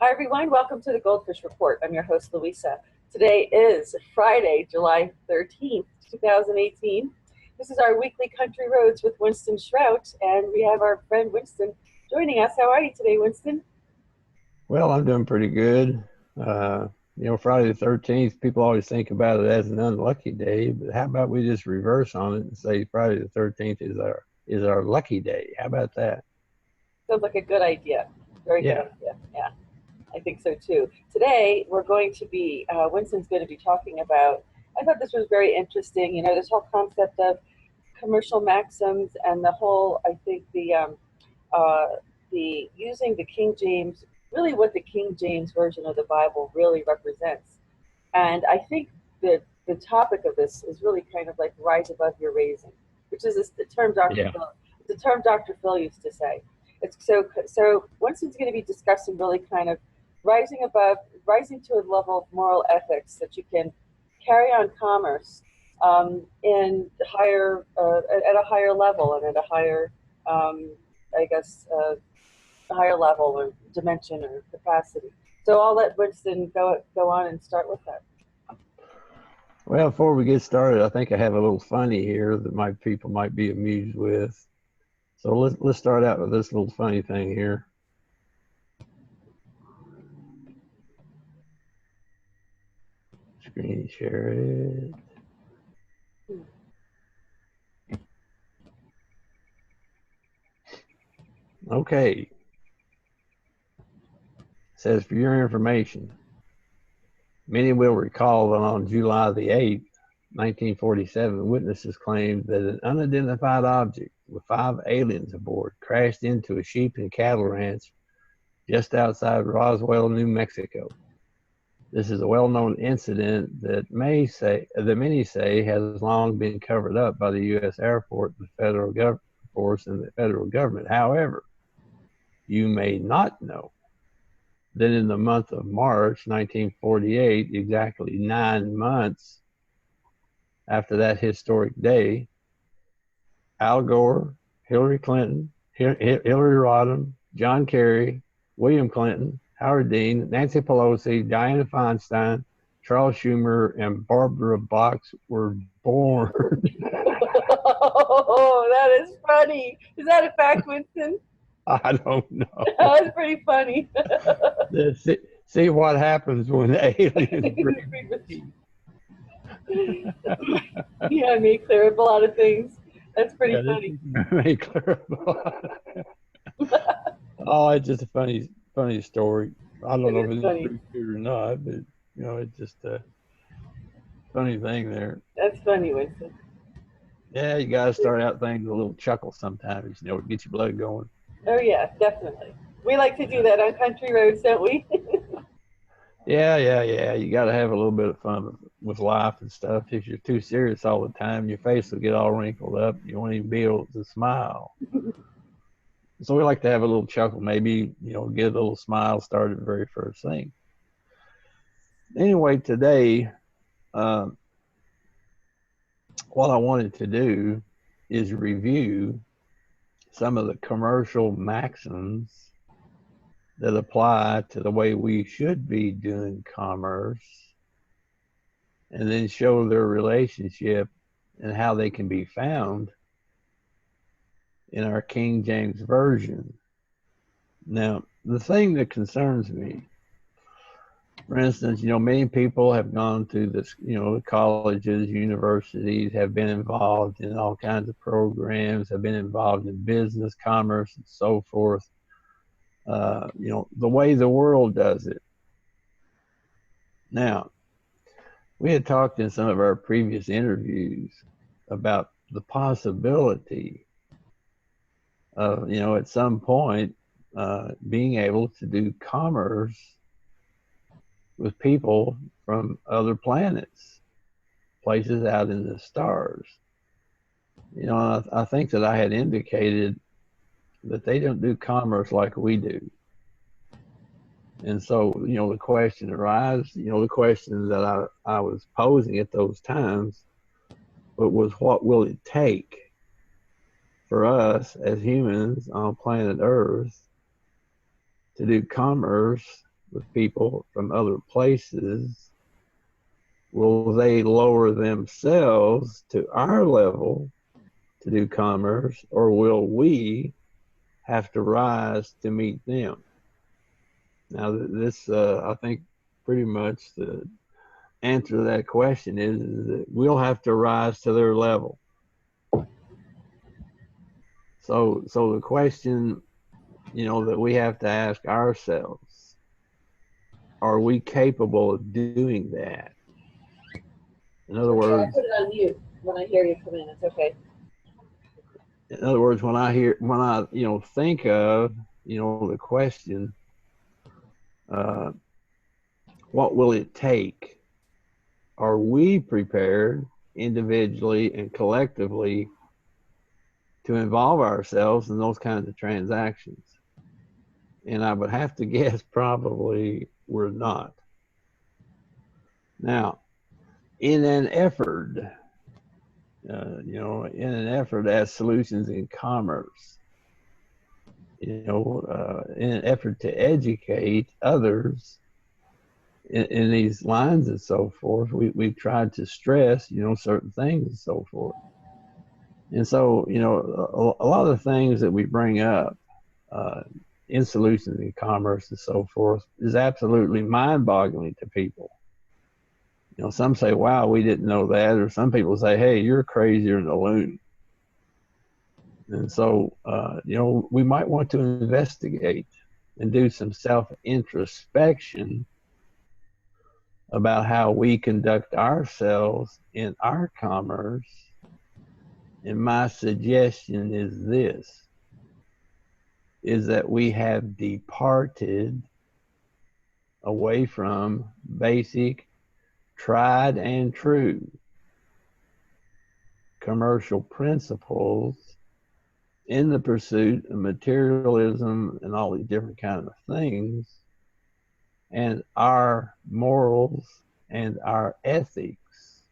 Hi everyone, welcome to the GoldFish Report. I'm your host Louisa. Today is Friday, July 13th, 2018. This is our weekly Country Roads with Winston Shrout, and we have our friend Winston joining us. How are you today, Winston? Well, I'm doing pretty good. Friday the 13th, people always think about it as an unlucky day, but how about we just reverse on it and say Friday the 13th is our lucky day? How about that? Sounds like a good idea. Very good Yeah. idea. Yeah, I think so too. Today we're going to be, Winston's going to be talking about, I thought this was very interesting, this whole concept of commercial maxims and the whole, I think uh, the using the King James, really what the King James version of the Bible really represents. And I think that the topic of this is really kind of like rise above your raising, which is the term Yeah. Dr. Phil used to say. It's so Winston's going to be discussing really kind of rising to a level of moral ethics that you can carry on commerce in higher at a higher level and at a higher I guess a higher level or dimension or capacity. So I'll let Winston go on and start with that. Well, before we get started, I think I have a little funny here that my people might be amused with. So let's start out with this little funny thing here. Screen share it. Okay. It says for your information, many will recall that on July the 8th, 1947, witnesses claimed that an unidentified object with 5 aliens aboard crashed into a sheep and cattle ranch just outside Roswell, New Mexico. This is a well-known incident that many say has long been covered up by the U.S. Air Force, the federal force, and the federal government. However, you may not know that in the month of March 1948, exactly 9 months after that historic day, Al Gore, Hillary Clinton, Hillary Rodham, John Kerry, William Clinton, Howard Dean, Nancy Pelosi, Dianne Feinstein, Charles Schumer, and Barbara Box were born. Oh, that is funny. Is that a fact, Winston? I don't know. That was pretty funny. See what happens when the aliens bring. Yeah, I may clear up a lot of things. That's pretty Yeah, this funny. is make clear. Oh, it's just a funny story. I don't It know if is it's funny. true or not, but it's just a funny thing there. That's funny, Winston. Yeah, you gotta start out things with a little chuckle sometimes, to get your blood going. Oh yeah, definitely. We like to do Yeah. that on country roads, don't we? Yeah. You gotta have a little bit of fun with life and stuff. If you're too serious all the time, your face will get all wrinkled up. You won't even be able to smile. So we like to have a little chuckle, maybe, get a little smile started the very first thing. Anyway, today, um, what I wanted to do is review some of the commercial maxims that apply to the way we should be doing commerce, and then show their relationship and how they can be found in our King James Version. Now, the thing that concerns me, for instance, many people have gone to this, colleges, universities, have been involved in all kinds of programs, have been involved in business, commerce, and so forth. The way the world does it. Now, we had talked in some of our previous interviews about the possibility of, at some point, being able to do commerce with people from other planets, places out in the stars. I think that I had indicated that they don't do commerce like we do. And so, the question arises, the question that I was posing at those times, but was what will it take for us as humans on planet Earth to do commerce with people from other places, will they lower themselves to our level to do commerce, or will we have to rise to meet them? Now, this, I think, pretty much the answer to that question is that we'll have to rise to their level. So the question, that we have to ask ourselves, are we capable of doing that? In other words, I put it on mute when I hear you come in. It's okay. In other words, when I think of, the question, what will it take? Are we prepared individually and collectively to involve ourselves in those kinds of transactions? And I would have to guess probably we're not. Now, in an effort, as solutions in commerce, in an effort to educate others in these lines and so forth, we've tried to stress, certain things and so forth. And so, a lot of the things that we bring up in solutions in commerce and so forth is absolutely mind-boggling to people. Some say, wow, we didn't know that. Or some people say, hey, you're crazier than a loon. And so, we might want to investigate and do some self-introspection about how we conduct ourselves in our commerce. And my suggestion is this, is that we have departed away from basic, tried and true commercial principles in the pursuit of materialism and all these different kinds of things, and our morals and our ethics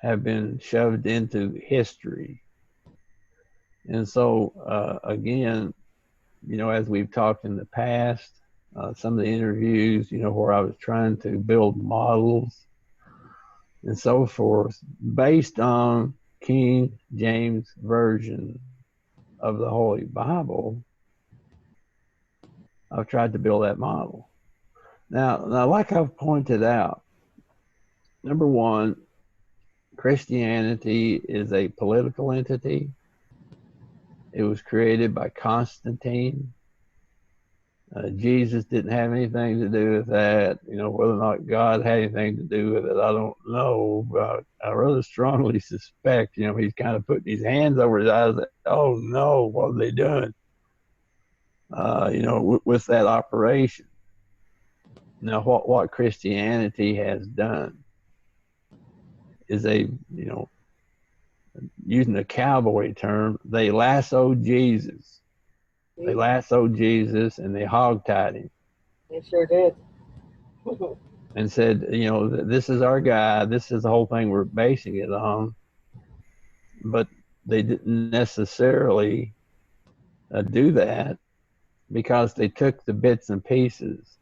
have been shoved into history. And so, again, as we've talked in the past, some of the interviews, where I was trying to build models and so forth based on King James Version of the Holy Bible, I've tried to build that model. Now, like I've pointed out, number one, Christianity is a political entity. It was created by Constantine. Jesus didn't have anything to do with that. Whether or not God had anything to do with it, I don't know. But I rather strongly suspect, he's kind of putting his hands over his eyes. Oh no, what are they doing? With that operation. Now, what Christianity has done is using a cowboy term, they lassoed Jesus. They lassoed Jesus and they hogtied him. They sure did. And said, this is our guy. This is the whole thing we're basing it on. But they didn't necessarily do that because they took the bits and pieces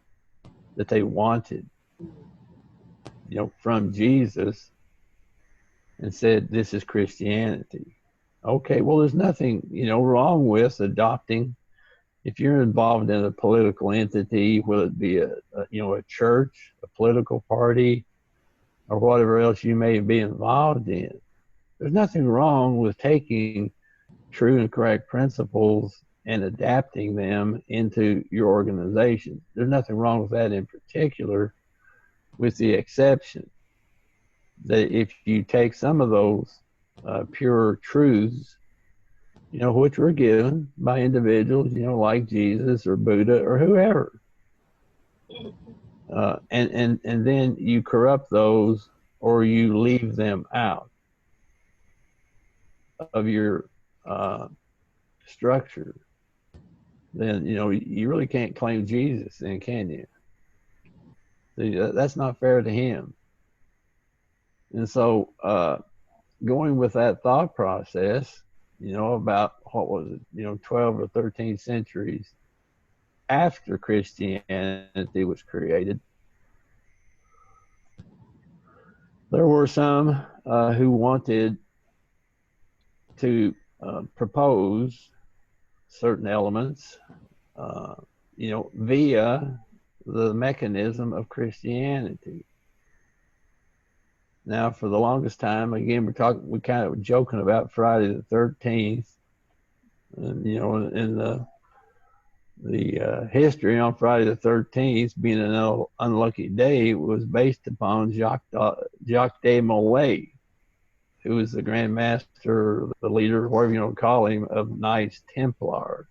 that they wanted, from Jesus and said, this is Christianity. Okay, well, there's nothing, wrong with adopting. If you're involved in a political entity, whether it be a church, a political party, or whatever else you may be involved in, there's nothing wrong with taking true and correct principles and adapting them into your organization. There's nothing wrong with that in particular, with the exception that if you take some of those pure truths, which were given by individuals, like Jesus or Buddha or whoever, and then you corrupt those or you leave them out of your structure, then you really can't claim Jesus, then, can you? That's not fair to him. And so, going with that thought process, about what was it, 12 or 13 centuries after Christianity was created. There were some who wanted to propose certain elements, via the mechanism of Christianity. Now, for the longest time, again, we kind of were joking about Friday the 13th, and in the history on Friday the 13th being an unlucky day was based upon Jacques de Molay, who was the Grand Master, the leader, whatever you want to call him, of Knights Templars.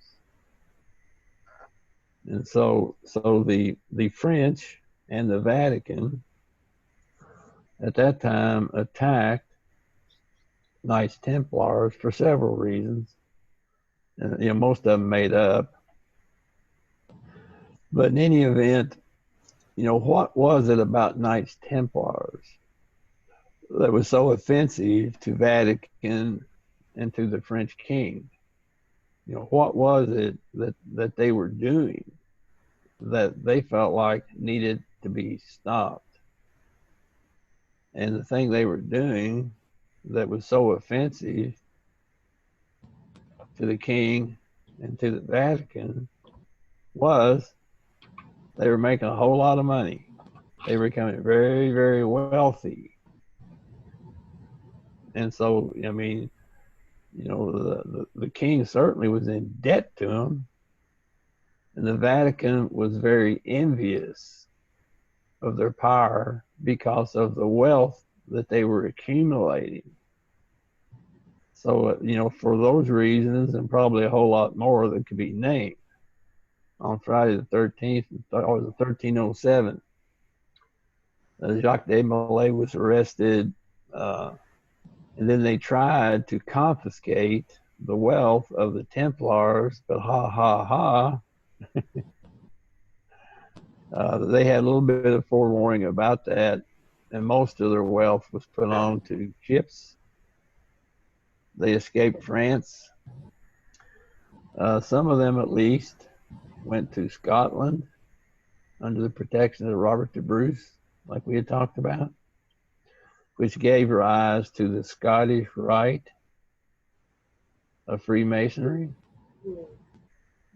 And so the French and the Vatican at that time attacked Knights Templars for several reasons, and most of them made up. But in any event, what was it about Knights Templars that was so offensive to Vatican and to the French king? What was it that they were doing that they felt like needed to be stopped? And the thing they were doing that was so offensive to the king and to the Vatican was they were making a whole lot of money. They were becoming very, very wealthy. And so, the king certainly was in debt to them. And the Vatican was very envious of their power because of the wealth that they were accumulating. So, for those reasons, and probably a whole lot more that could be named, on Friday the 13th, or the 1307, Jacques de Molay was arrested, and then they tried to confiscate the wealth of the Templars, but they had a little bit of forewarning about that, and most of their wealth was put on to ships. They escaped France. Some of them, at least, went to Scotland under the protection of Robert de Bruce, like we had talked about, which gave rise to the Scottish Rite of Freemasonry.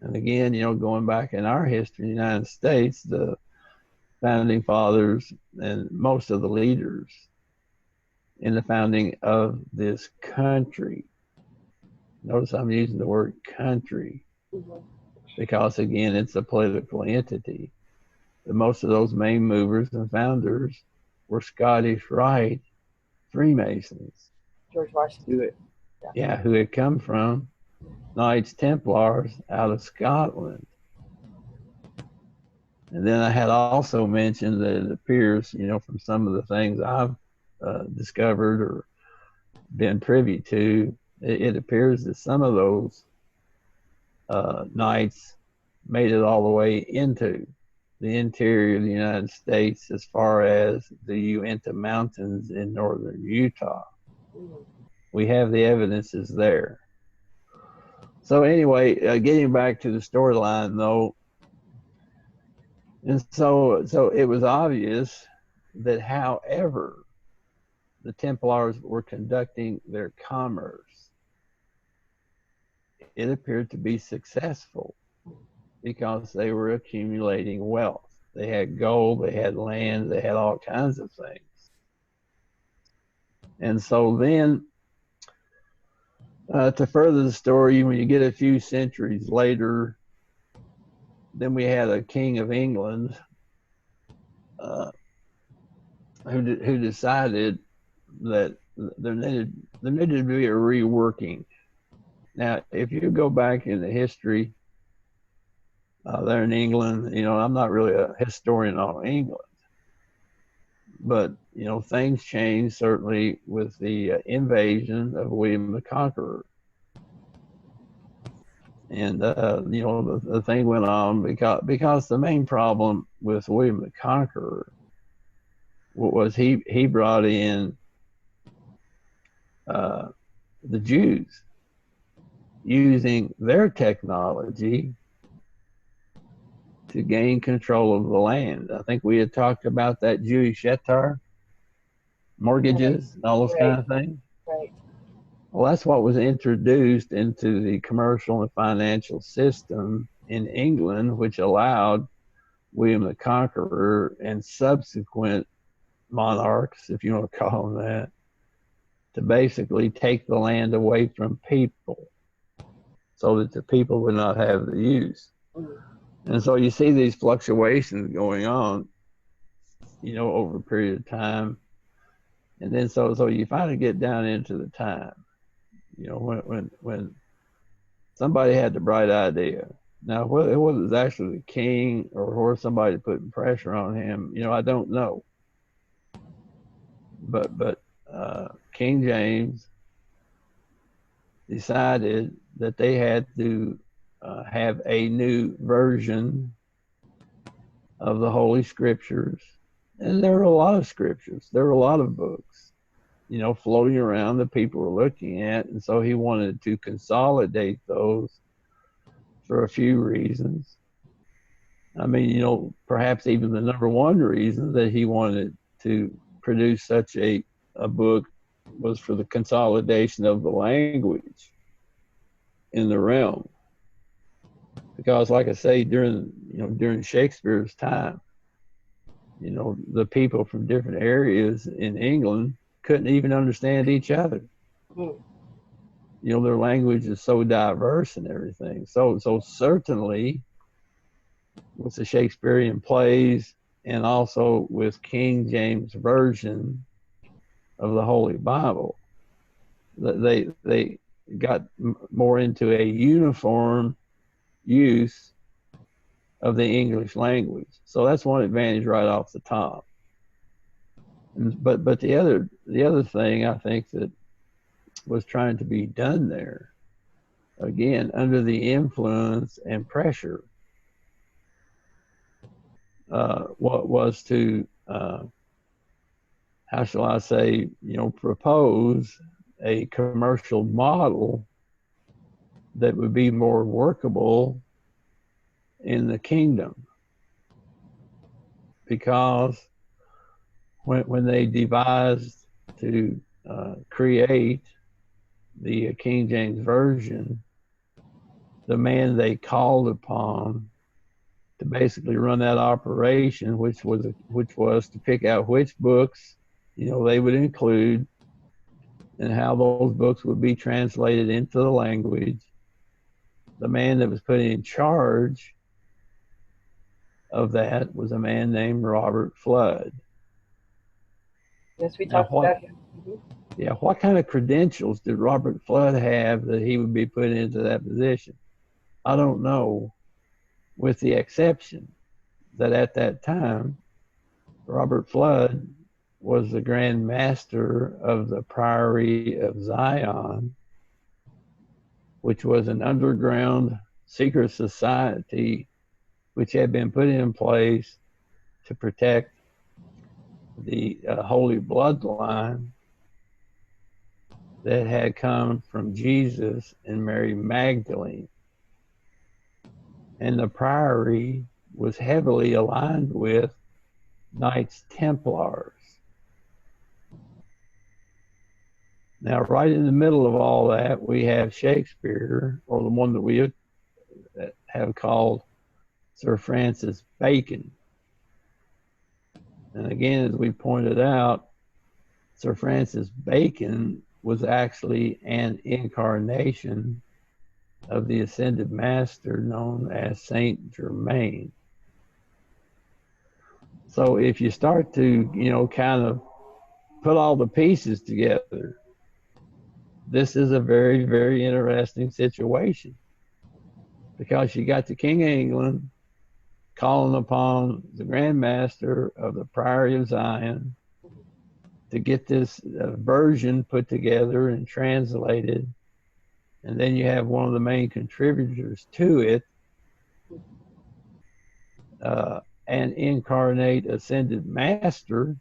And again, going back in our history in the United States, the founding fathers and most of the leaders in the founding of this country, notice I'm using the word country, because again, it's a political entity. But most of those main movers and founders were Scottish Rite Freemasons. George Washington. Who had come from Knights Templars out of Scotland. And then I had also mentioned that it appears, from some of the things I've discovered or been privy to, it appears that some of those knights made it all the way into the interior of the United States, as far as the Uinta Mountains in northern Utah. We have the evidences there. So anyway, getting back to the storyline though, and so it was obvious that however the Templars were conducting their commerce, it appeared to be successful because they were accumulating wealth. They had gold, they had land, they had all kinds of things. And so then, to further the story, when you get a few centuries later, then we had a king of England who decided that there needed to be a reworking. Now, if you go back in the history there in England, I'm not really a historian on England, but things changed certainly with the invasion of William the Conqueror. And the thing went on because the main problem with William the Conqueror was he brought in the Jews using their technology to gain control of the land. I think we had talked about that Jewish shetar, mortgages, and all those kind of things. Right. Well, that's what was introduced into the commercial and financial system in England, which allowed William the Conqueror and subsequent monarchs, if you want to call them that, to basically take the land away from people so that the people would not have the use. And so you see these fluctuations going on, you know, over a period of time. And then so you finally get down into the time, you know, when somebody had the bright idea. Now, whether it was actually the king or somebody putting pressure on him, you know, I don't know. But King James decided that they had to have a new version of the Holy Scriptures. And there were a lot of scriptures. There were a lot of books, you know, floating around that people were looking at. And so he wanted to consolidate those for a few reasons. I mean, you know, perhaps even the number one reason that he wanted to produce such a book was for the consolidation of the language in the realm. Because like I say, during Shakespeare's time, you know, the people from different areas in England couldn't even understand each other. You know, their language is so diverse and everything. So certainly with the Shakespearean plays and also with King James Version of the Holy Bible, they got more into a uniform use of the English language. So that's one advantage right off the top. But the other thing I think that was trying to be done there, again, under the influence and pressure, what was to, how shall I say, you know, propose a commercial model that would be more workable in the kingdom. Because when they devised to create the King James Version, the man they called upon to basically run that operation, which was to pick out which books, you know, they would include and how those books would be translated into the language. The man that was put in charge of that was a man named Robert Flood. Yes, we talked about him. Yeah, what kind of credentials did Robert Flood have that he would be put into that position? I don't know, with the exception that at that time, Robert Flood was the Grand Master of the Priory of Zion, which was an underground secret society which had been put in place to protect the holy bloodline that had come from Jesus and Mary Magdalene. And the priory was heavily aligned with Knights Templars. Now, right in the middle of all that, we have Shakespeare, or the one that we have called Sir Francis Bacon. And again, as we pointed out, Sir Francis Bacon was actually an incarnation of the ascended master known as Saint Germain. So if you start to, you know, kind of put all the pieces together, this is a very, very interesting situation, because you got the King of England calling upon the Grand Master of the Priory of Zion to get this version put together and translated. And then you have one of the main contributors to it, an incarnate ascended master,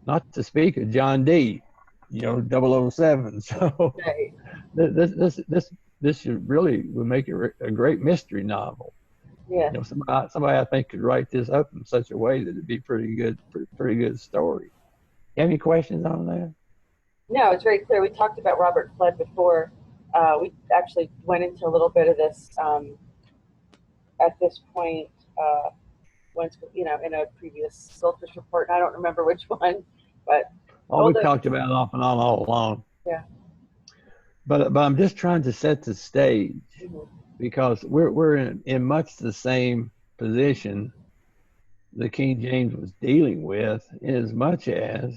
not to speak of John D, you know, 007. So this really would make it a great mystery novel. Yeah. You know, somebody I think could write this up in such a way that it'd be pretty good, pretty good story. You have any questions on that? No, it's very clear. We talked about Robert Flood before. We actually went into a little bit of this at this point once, in a previous GoldFish report. I don't remember which one, but Oh, all we've the talked about it off and on all along. yeah. But I'm just trying to set the stage Mhm. because we're in much the same position that King James was dealing with, in as much as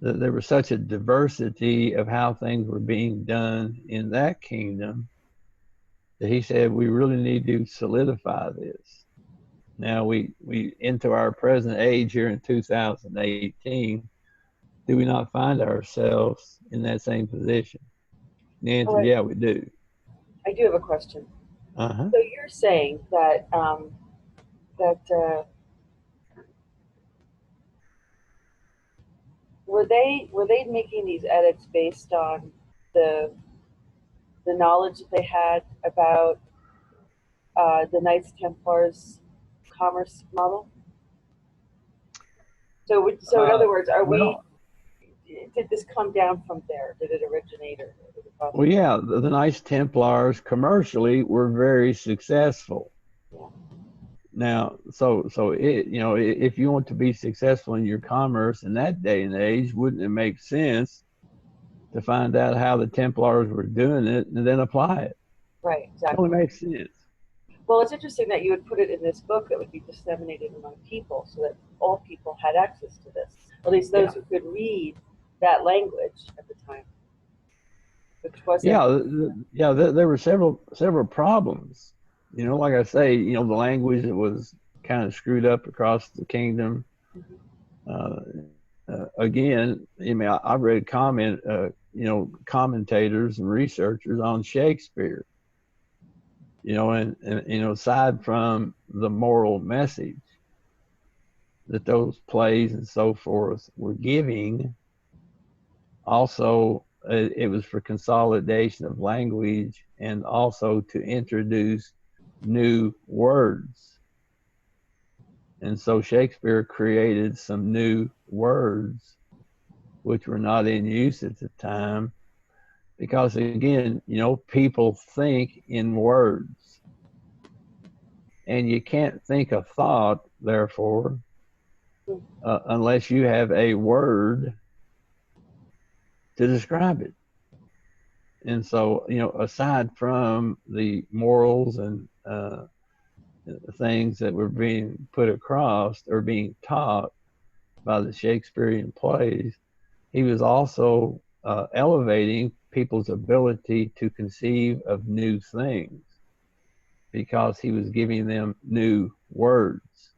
that there was such a diversity of how things were being done in that kingdom that he said we really need to solidify this. Now we into our present age here in 2018, do we not find ourselves in that same position? The Oh, answer, yeah, we do. I do have a question. Uh-huh. So you're saying that that were they making these edits based on the the knowledge that they had about the Knights Templars commerce model? So in Uh, other words, are we? well, Did this come down from there? Did it originate, or is it well, possible? yeah, the Knights Templars commercially were very successful. Yeah. Now, so if you want to be successful in your commerce in that day and age, wouldn't it make sense to find out how the Templars were doing it and then apply it? Right. It only Exactly. makes sense. Well, it's interesting that you would put it in this book that would be disseminated among people, so that all people had access to this. At least those Yeah, who could read that language at the time, which wasn't. yeah, yeah. There were several problems. You know, like I say, the language was kind of screwed up across the kingdom. Mhm. Uh, Again, I mean, I've read commentators and researchers on Shakespeare. And aside from the moral message that those plays and so forth were giving, also it was for consolidation of language and also to introduce new words. And so Shakespeare created some new words which were not in use at the time because, again, people think in words, and you can't think a thought, therefore, unless you have a word to describe it. And so, aside from the morals and things that were being put across or being taught by the Shakespearean plays, he was also elevating people's ability to conceive of new things because he was giving them new words.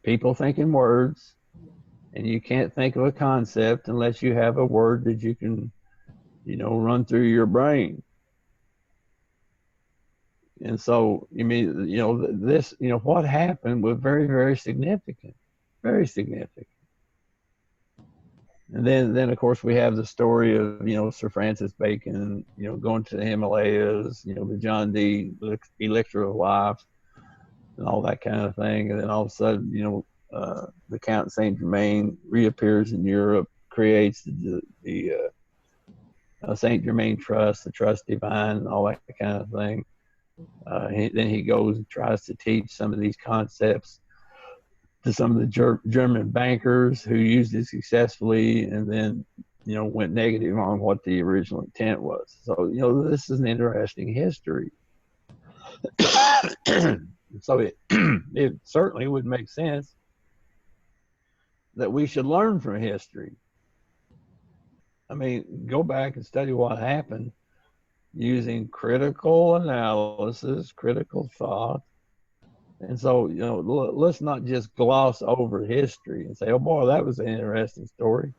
People think in words, and you can't think of a concept unless you have a word that you can, run through your brain. And so, this, what happened was very, very significant, very significant. And then of course we have the story of Sir Francis Bacon, going to the Himalayas, the John Dee elixir of life, and all that kind of thing. And then all of a sudden, the Count Saint Germain reappears in Europe, creates the Saint Germain Trust, the Trust Divine, and all that kind of thing. Then he goes and tries to teach some of these concepts to some of the German bankers who used it successfully, and then went negative on what the original intent was. So this is an interesting history. So it certainly would make sense that we should learn from history. I mean, go back and study what happened using critical analysis, critical thought. And so, let's not just gloss over history and say, oh boy, that was an interesting story,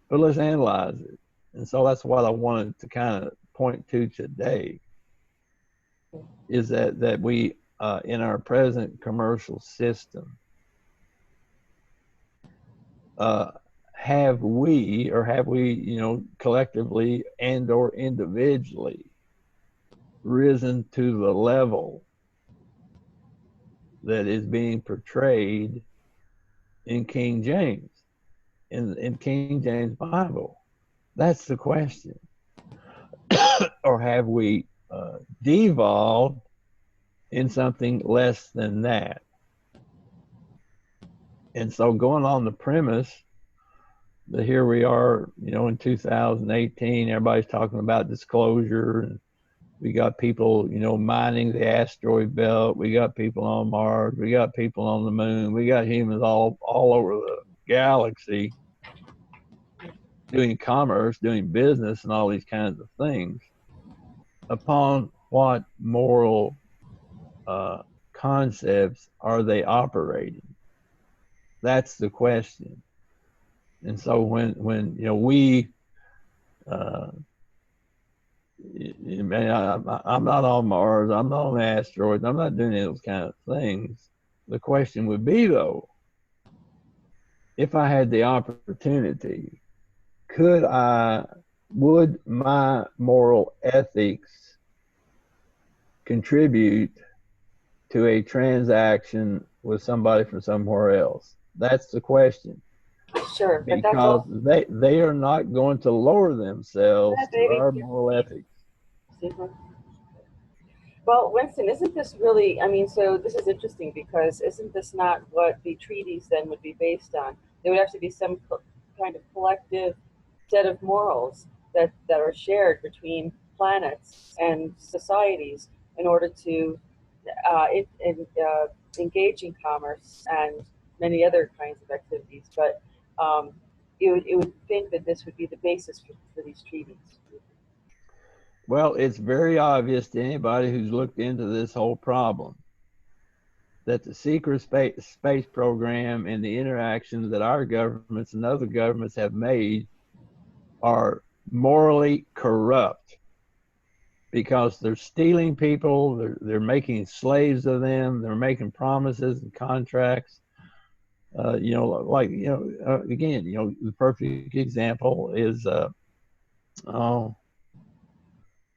but let's analyze it. And so that's what I wanted to kind of point to today is that we, in our present commercial system, have we collectively and or individually risen to the level that is being portrayed in King James, in King James Bible? That's the question. Or have we devolved in something less than that? And so going on the premise that here we are, in 2018, everybody's talking about disclosure, and we got people, mining the asteroid belt. We got people on Mars. We got people on the moon. We got humans all over the galaxy doing commerce, doing business, and all these kinds of things. Upon what moral concepts are they operating? That's the question. And so when we, I'm not on Mars, I'm not on asteroids, I'm not doing those kind of things. The question would be, though, if I had the opportunity, would my moral ethics contribute to a transaction with somebody from somewhere else? That's the question. Sure, but because they are not going to lower themselves to our moral ethics. Well, Winston, isn't this really, so this is interesting, because isn't this not what the treaties then would be based on? There would have to be some kind of collective set of morals that are shared between planets and societies in order to engage in commerce and many other kinds of activities. But it would think that this would be the basis for these treaties. Well, it's very obvious to anybody who's looked into this whole problem that the secret space program and the interactions that our governments and other governments have made are morally corrupt, because they're stealing people, they're making slaves of them, they're making promises and contracts. Again, the perfect example is,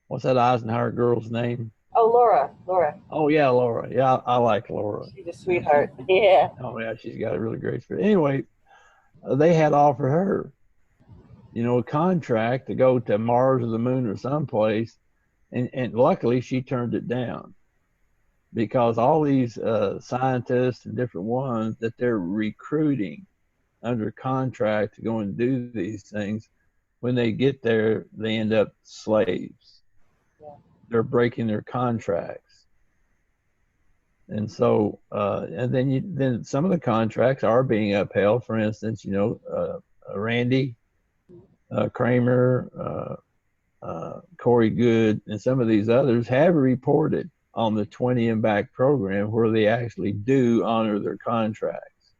what's that Eisenhower girl's name? Oh, Laura. Oh, yeah, Laura. Yeah, I like Laura. She's a sweetheart. Yeah. Oh, yeah, she's got a really great spirit. Anyway, they had offered her, a contract to go to Mars or the moon or someplace, and luckily she turned it down, because all these scientists and different ones that they're recruiting under contract to go and do these things, when they get there, they end up slaves. Yeah. They're breaking their contracts. And so, and then some of the contracts are being upheld. For instance, Randy Kramer, Corey Good, and some of these others have reported on the 20 and back program, where they actually do honor their contracts.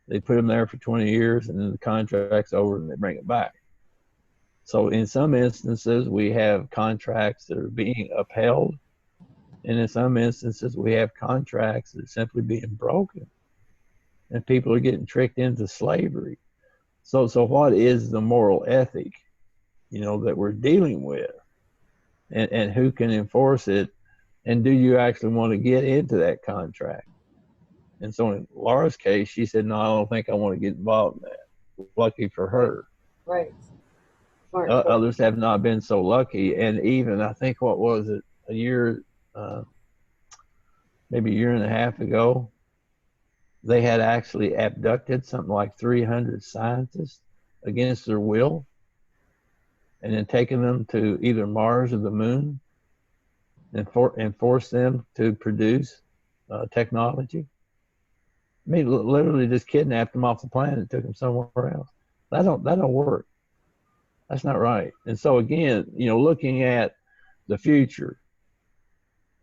They put them there for 20 years, and then the contract's over and they bring it back. So in some instances, we have contracts that are being upheld, and in some instances, we have contracts that are simply being broken, and people are getting tricked into slavery. So what is the moral ethic, that we're dealing with, and who can enforce it, and do you actually want to get into that contract? And so in Laura's case, she said, no, I don't think I want to get involved in that. Lucky for her. Right. Others have not been so lucky. And even, I think, what was it, maybe a year and a half ago, they had actually abducted something like 300 scientists against their will, and then taken them to either Mars or the moon, and forced them to produce technology. I mean, literally just kidnapped them off the planet and took them somewhere else. That don't work. That's not right. And so again, looking at the future,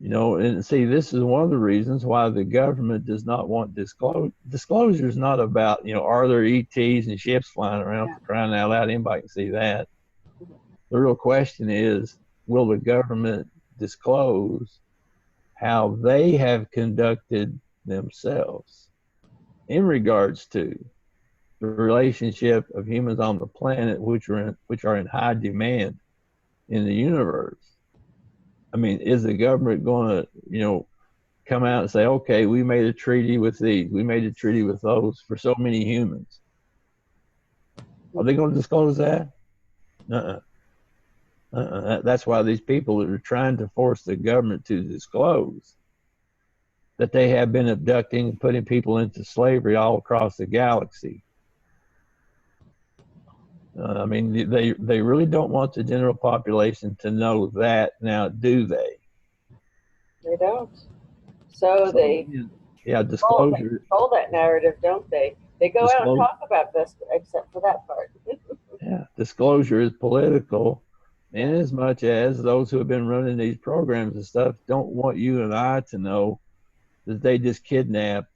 and see, this is one of the reasons why the government does not want disclosure. Disclosure is not about, are there ETs and ships flying around, for crying out loud? Anybody can see that. The real question is, will the government disclose how they have conducted themselves in regards to the relationship of humans on the planet, which are in high demand in the universe? I mean, is the government going to, come out and say, okay, we made a treaty with these, we made a treaty with those for so many humans. Are they going to disclose that? That's why these people are trying to force the government to disclose that they have been abducting and putting people into slavery all across the galaxy. I mean, they really don't want the general population to know that now, do they? They don't. So they disclosure. control that narrative, don't they? They go out and talk about this, except for that part. Yeah, disclosure is political, in as much as those who have been running these programs and stuff don't want you and I to know that they just kidnapped,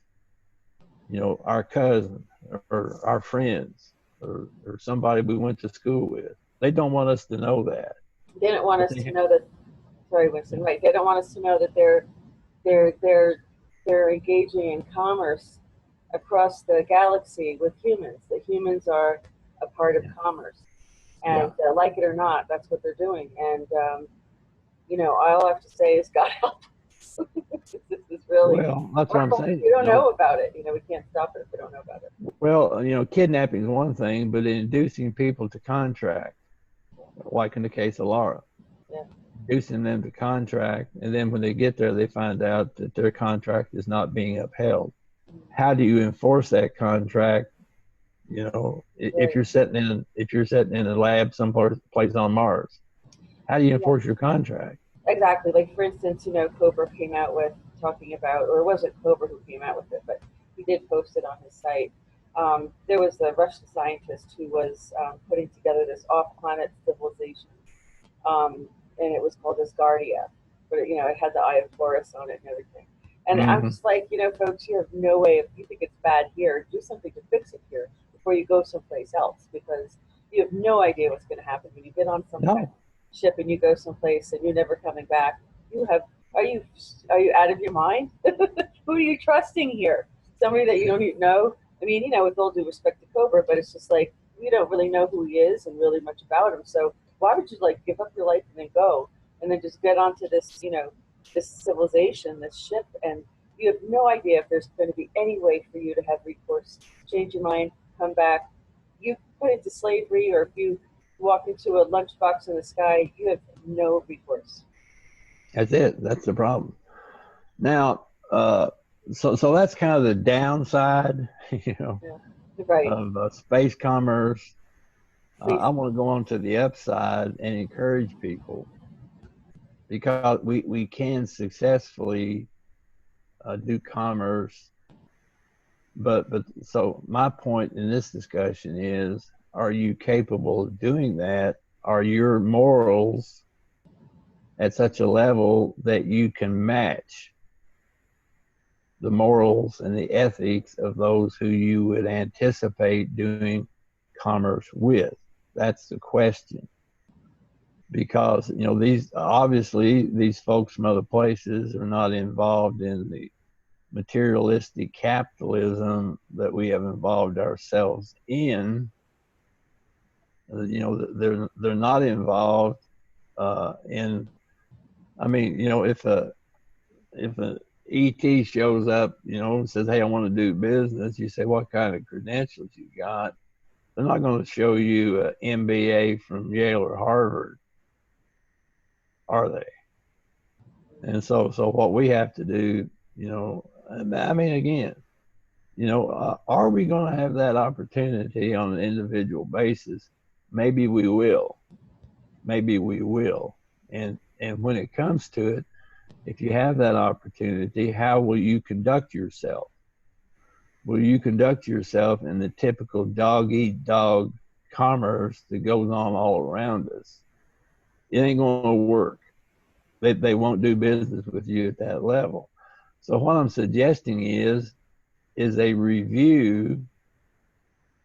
our cousin or our friends or somebody we went to school with. They don't want us to know that. They don't want us to know that. Sorry, Winston. Right? They don't want us to know that they're engaging in commerce across the galaxy with humans. That humans are a part of commerce, and like it or not, that's what they're doing. And all I have to say is God help us. This is really that's what I'm saying. We don't know about it. We can't stop it if we don't know about it. Well, kidnapping is one thing, but inducing people to contract, like in the case of Laura. Yeah. Inducing them to contract, and then when they get there, they find out that their contract is not being upheld. How do you enforce that contract? If you're sitting in a lab someplace on Mars, how do you enforce your contract? Exactly. Like, for instance, Cobra came out with talking about, or it wasn't Cobra who came out with it, but he did post it on his site. There was a Russian scientist who was putting together this off-planet civilization, and it was called Asgardia, but it had the Eye of Horus on it and everything. And I'm just like, folks, you have no way, if you think it's bad here, do something to fix it here before you go someplace else, because you have no idea what's going to happen when you get on some ship and you go someplace and you're never coming back. Are you out of your mind? Who are you trusting here? Somebody that you don't even know? I mean, with all due respect to Cobra, but it's just like, we don't really know who he is and really much about him. So why would you give up your life and then go and then just get onto this, this civilization, this ship, and you have no idea if there's going to be any way for you to have recourse, change your mind, come back. You put into slavery, or if you walk into a lunchbox in the sky, you have no recourse. That's it. That's the problem. Now, so that's kind of the downside, of space commerce. I want to go on to the upside and encourage people, because we can successfully do commerce. But so my point in this discussion is, are you capable of doing that? Are your morals at such a level that you can match the morals and the ethics of those who you would anticipate doing commerce with? That's the question. Because, these folks from other places are not involved in the materialistic capitalism that we have involved ourselves in. They're not involved in. I mean, if an ET shows up, and says, "Hey, I want to do business," you say, "What kind of credentials you got?" They're not going to show you an MBA from Yale or Harvard, are they? And so what we have to do, I mean, again, are we going to have that opportunity on an individual basis? Maybe we will. Maybe we will. And when it comes to it, if you have that opportunity, how will you conduct yourself? Will you conduct yourself in the typical dog-eat-dog commerce that goes on all around us? It ain't going to work. They won't do business with you at that level. So what I'm suggesting is a review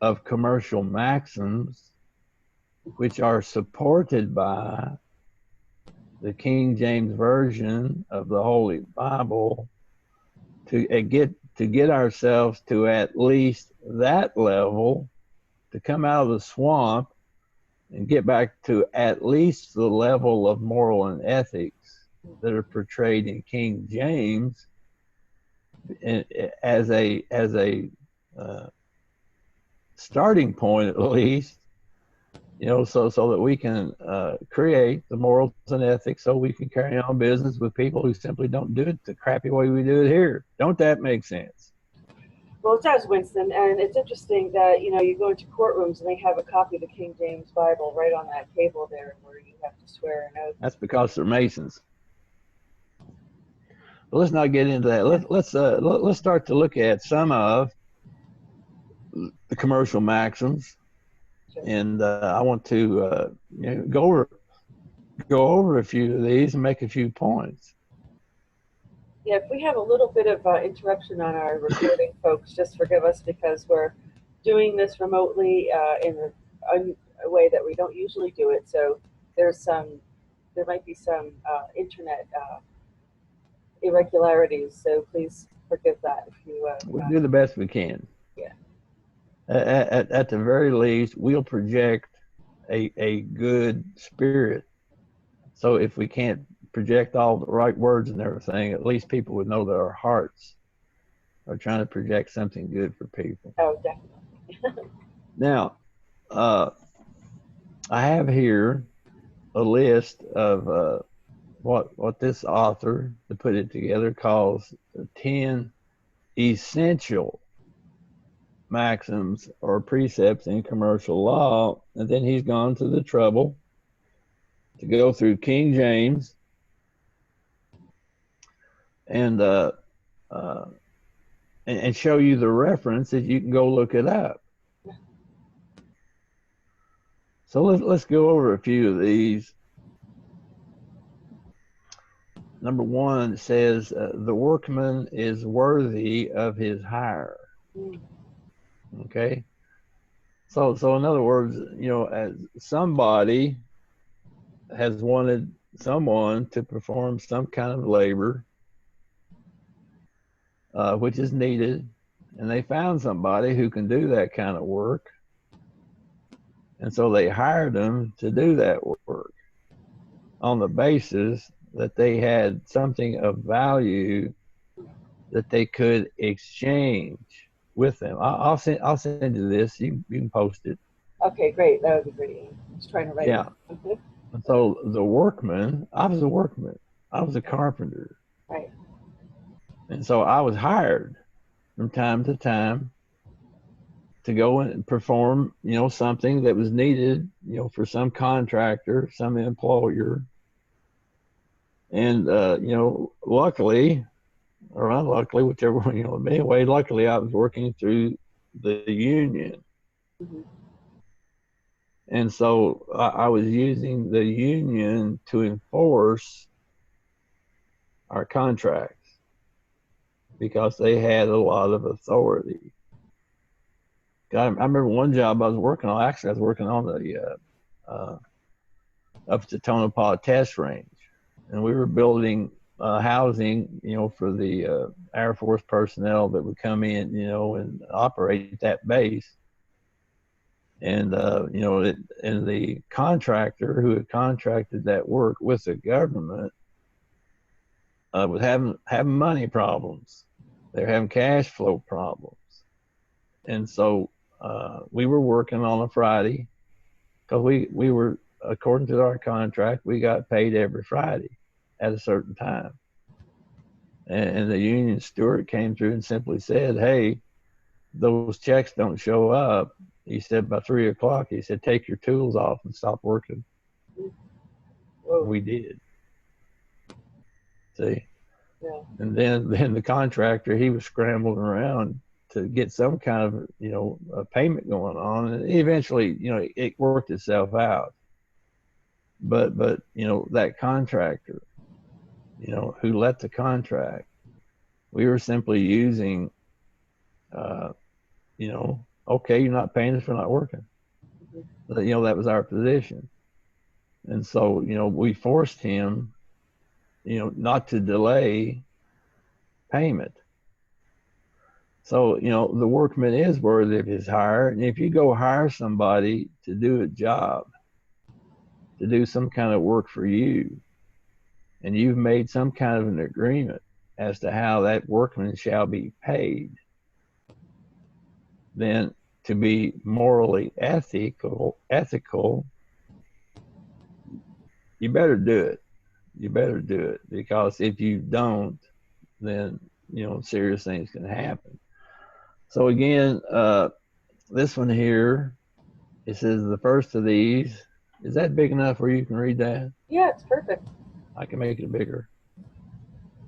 of commercial maxims which are supported by the King James Version of the Holy Bible to get ourselves to at least that level, to come out of the swamp and get back to at least the level of moral and ethics that are portrayed in King James, as a starting point at least, so that we can create the morals and ethics, so we can carry on business with people who simply don't do it the crappy way we do it here. Don't that make sense? Well, it does, Winston, and it's interesting that you go into courtrooms and they have a copy of the King James Bible right on that table there, where you have to swear an oath. That's because they're Masons. But let's not get into that. Let's start to look at some of the commercial maxims, Sure. and I want to go over a few of these and make a few points. Yeah, if we have a little bit of interruption on our recording, folks, just forgive us, because we're doing this remotely in a way that we don't usually do it. So there might be some internet irregularities. So please forgive that. If you We'll do the best we can. Yeah. At the very least, we'll project a good spirit. So if we can't project all the right words and everything, at least people would know that our hearts are trying to project something good for people. Oh, definitely. Now, I have here a list of what this author, to put it together, calls 10 essential maxims or precepts in commercial law, and then he's gone to the trouble to go through King James and show you the reference that you can go look it up. So let's go over a few of these. Number one says the workman is worthy of his hire. Okay. So in other words, as somebody has wanted someone to perform some kind of labor, which is needed, and they found somebody who can do that kind of work, and so they hired them to do that work on the basis that they had something of value that they could exchange with them. I'll send you this. You can post it. Okay, great. That would be great. I was trying to write. Yeah. And so the workman, I was a workman. I was a carpenter. Right. And so I was hired from time to time to go and perform, something that was needed, for some contractor, some employer. And, luckily or unluckily, whichever one, anyway, luckily I was working through the union. Mm-hmm. And so I was using the union to enforce our contracts because they had a lot of authority. I remember one job I was working on, actually I was working on the up at the Tonopah test range, and we were building housing, for the Air Force personnel that would come in, and operate that base. And, and the contractor who had contracted that work with the government was having money problems. They're having cash flow problems. And so we were working on a Friday because we were, according to our contract, we got paid every Friday at a certain time. And the union steward came through and simply said, hey, those checks don't show up. He said by 3 o'clock, he said, take your tools off and stop working. Whoa. We did. See? Yeah. And then the contractor, he was scrambling around to get some kind of, a payment going on. And eventually, it worked itself out. But that contractor, who let the contract, we were simply using, okay, you're not paying us for not working. Mm-hmm. That was our position. And so, we forced him, not to delay payment. So, the workman is worthy of his hire. And if you go hire somebody to do a job, to do some kind of work for you, and you've made some kind of an agreement as to how that workman shall be paid, then to be morally ethical, you better do it. You better do it, because if you don't, then serious things can happen. So again, this one here, it says the first of these. Is that big enough where you can read that? Yeah, it's perfect. I can make it bigger.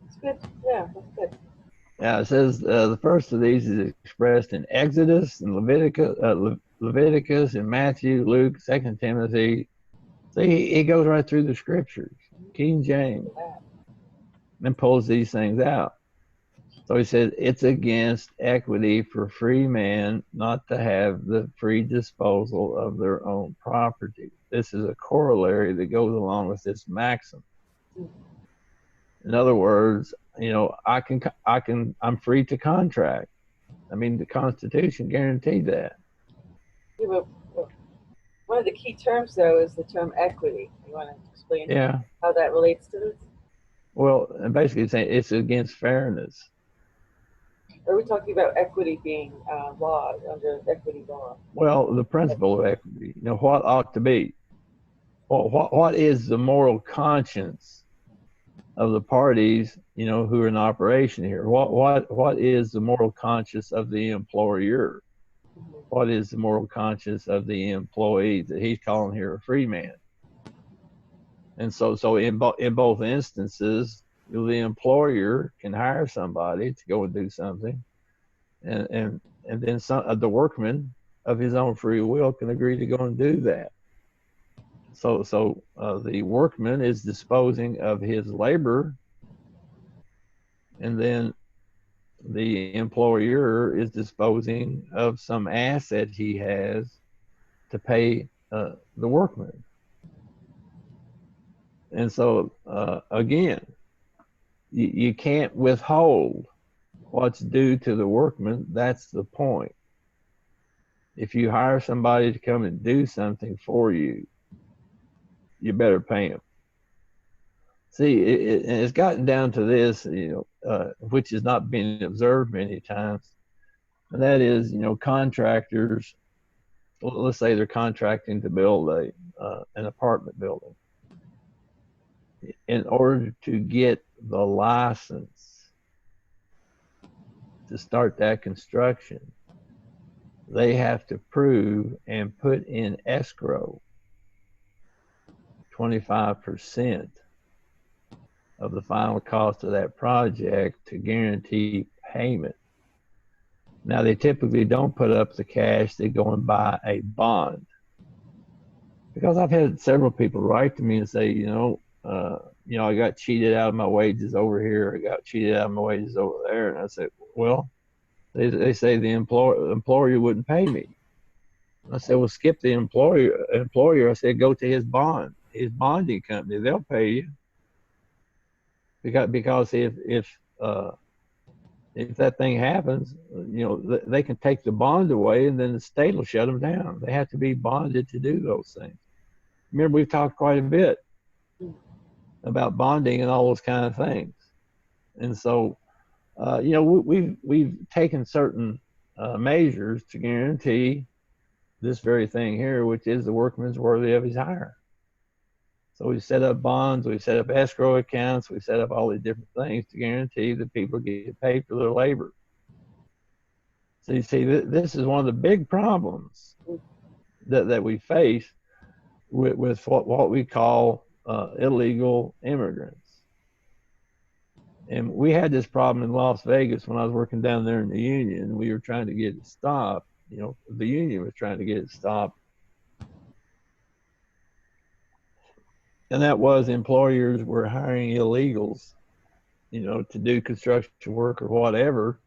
It's good. Yeah, that's good. Yeah, it says the first of these is expressed in Exodus and Leviticus and Matthew, Luke, 2 Timothy. See, he goes right through the scriptures, King James, and pulls these things out. So he said it's against equity for free man not to have the free disposal of their own property. This is a corollary that goes along with this maxim. In other words, I'm free to contract. I mean, the Constitution guaranteed that. Yeah, but one of the key terms, though, is the term equity. You want to explain how that relates to this? Well, and basically it's saying it's against fairness. Are we talking about equity being law, under equity law? Well, the principle of equity, what ought to be. Well, what is the moral conscience of the parties, who are in operation here? What is the moral conscience of the employer? What is the moral conscience of the employee that he's calling here a free man? And so in both instances, the employer can hire somebody to go and do something, and then the workman of his own free will can agree to go and do that. So the workman is disposing of his labor, and then the employer is disposing of some asset he has to pay the workman. And so again, you can't withhold what's due to the workman. That's the point. If you hire somebody to come and do something for you, you better pay them. See, it's gotten down to this, which is not being observed many times, and that is, contractors. Let's say they're contracting to build an apartment building. In order to get the license to start that construction, they have to prove and put in escrow 25% of the final cost of that project to guarantee payment. Now, they typically don't put up the cash. They go and buy a bond. Because I've had several people write to me and say, I got cheated out of my wages over here. I got cheated out of my wages over there. And I said, well, they say the employer wouldn't pay me. I said, well, skip the employer. I said, go to his bonding company. They'll pay you. Because if that thing happens, they can take the bond away, and then the state will shut them down. They have to be bonded to do those things. Remember, we've talked quite a bit about bonding and all those kind of things. And so, we've taken certain measures to guarantee this very thing here, which is the workman's worthy of his hire. So we set up bonds, we set up escrow accounts, we set up all these different things to guarantee that people get paid for their labor. So you see, this is one of the big problems that we face with what we call illegal immigrants. And we had this problem in Las Vegas when I was working down there in the union. We were trying to get it stopped. The union was trying to get it stopped. And that was employers were hiring illegals, to do construction work or whatever.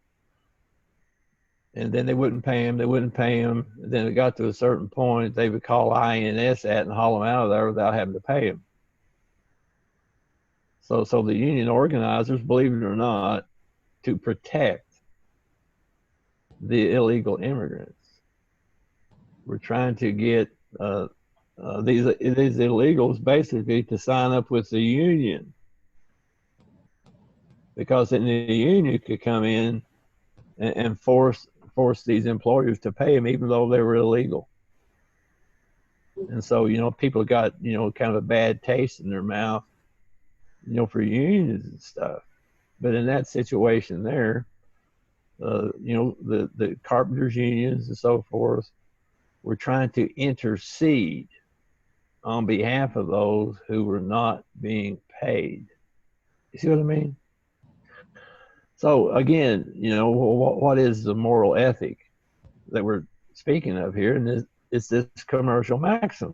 And then they wouldn't pay them. And then it got to a certain point, they would call INS at and haul them out of there without having to pay them. So the union organizers, believe it or not, to protect the illegal immigrants, were trying to get these illegals basically to sign up with the union because then the union could come in and force these employers to pay them even though they were illegal. And so, people got, kind of a bad taste in their mouth, for unions and stuff. But in that situation there, the carpenters unions and so forth were trying to intercede on behalf of those who were not being paid. You see what I mean? So again, what is the moral ethic that we're speaking of here? And it's this commercial maxim: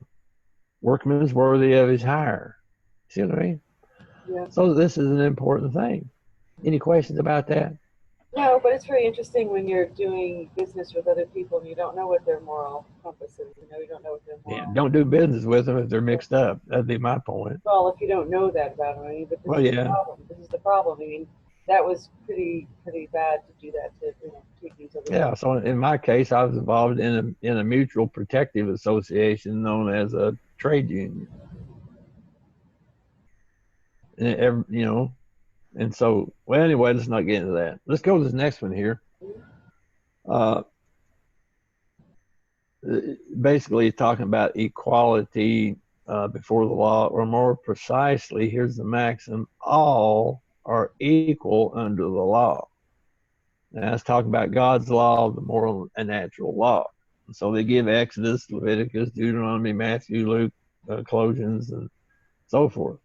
workman is worthy of his hire. See what I mean? Yeah. So this is an important thing. Any questions about that? No, but it's very interesting when you're doing business with other people and you don't know what their moral compass is. You don't know what their moral. Yeah, don't do business with them if they're mixed up. That'd be my point. Well, if you don't know that about them, but this is the problem. This is the problem. That was pretty bad to do that, to take these other. Yeah. So in my case, I was involved in a mutual protective association known as a trade union. And and so, well, anyway, let's not get into that. Let's go to this next one here. Basically talking about equality before the law, or more precisely, here's the maxim: all are equal under the law. Now, it's talking about God's law, the moral and natural law. And so they give Exodus, Leviticus, Deuteronomy, Matthew, Luke, Colossians, and so forth.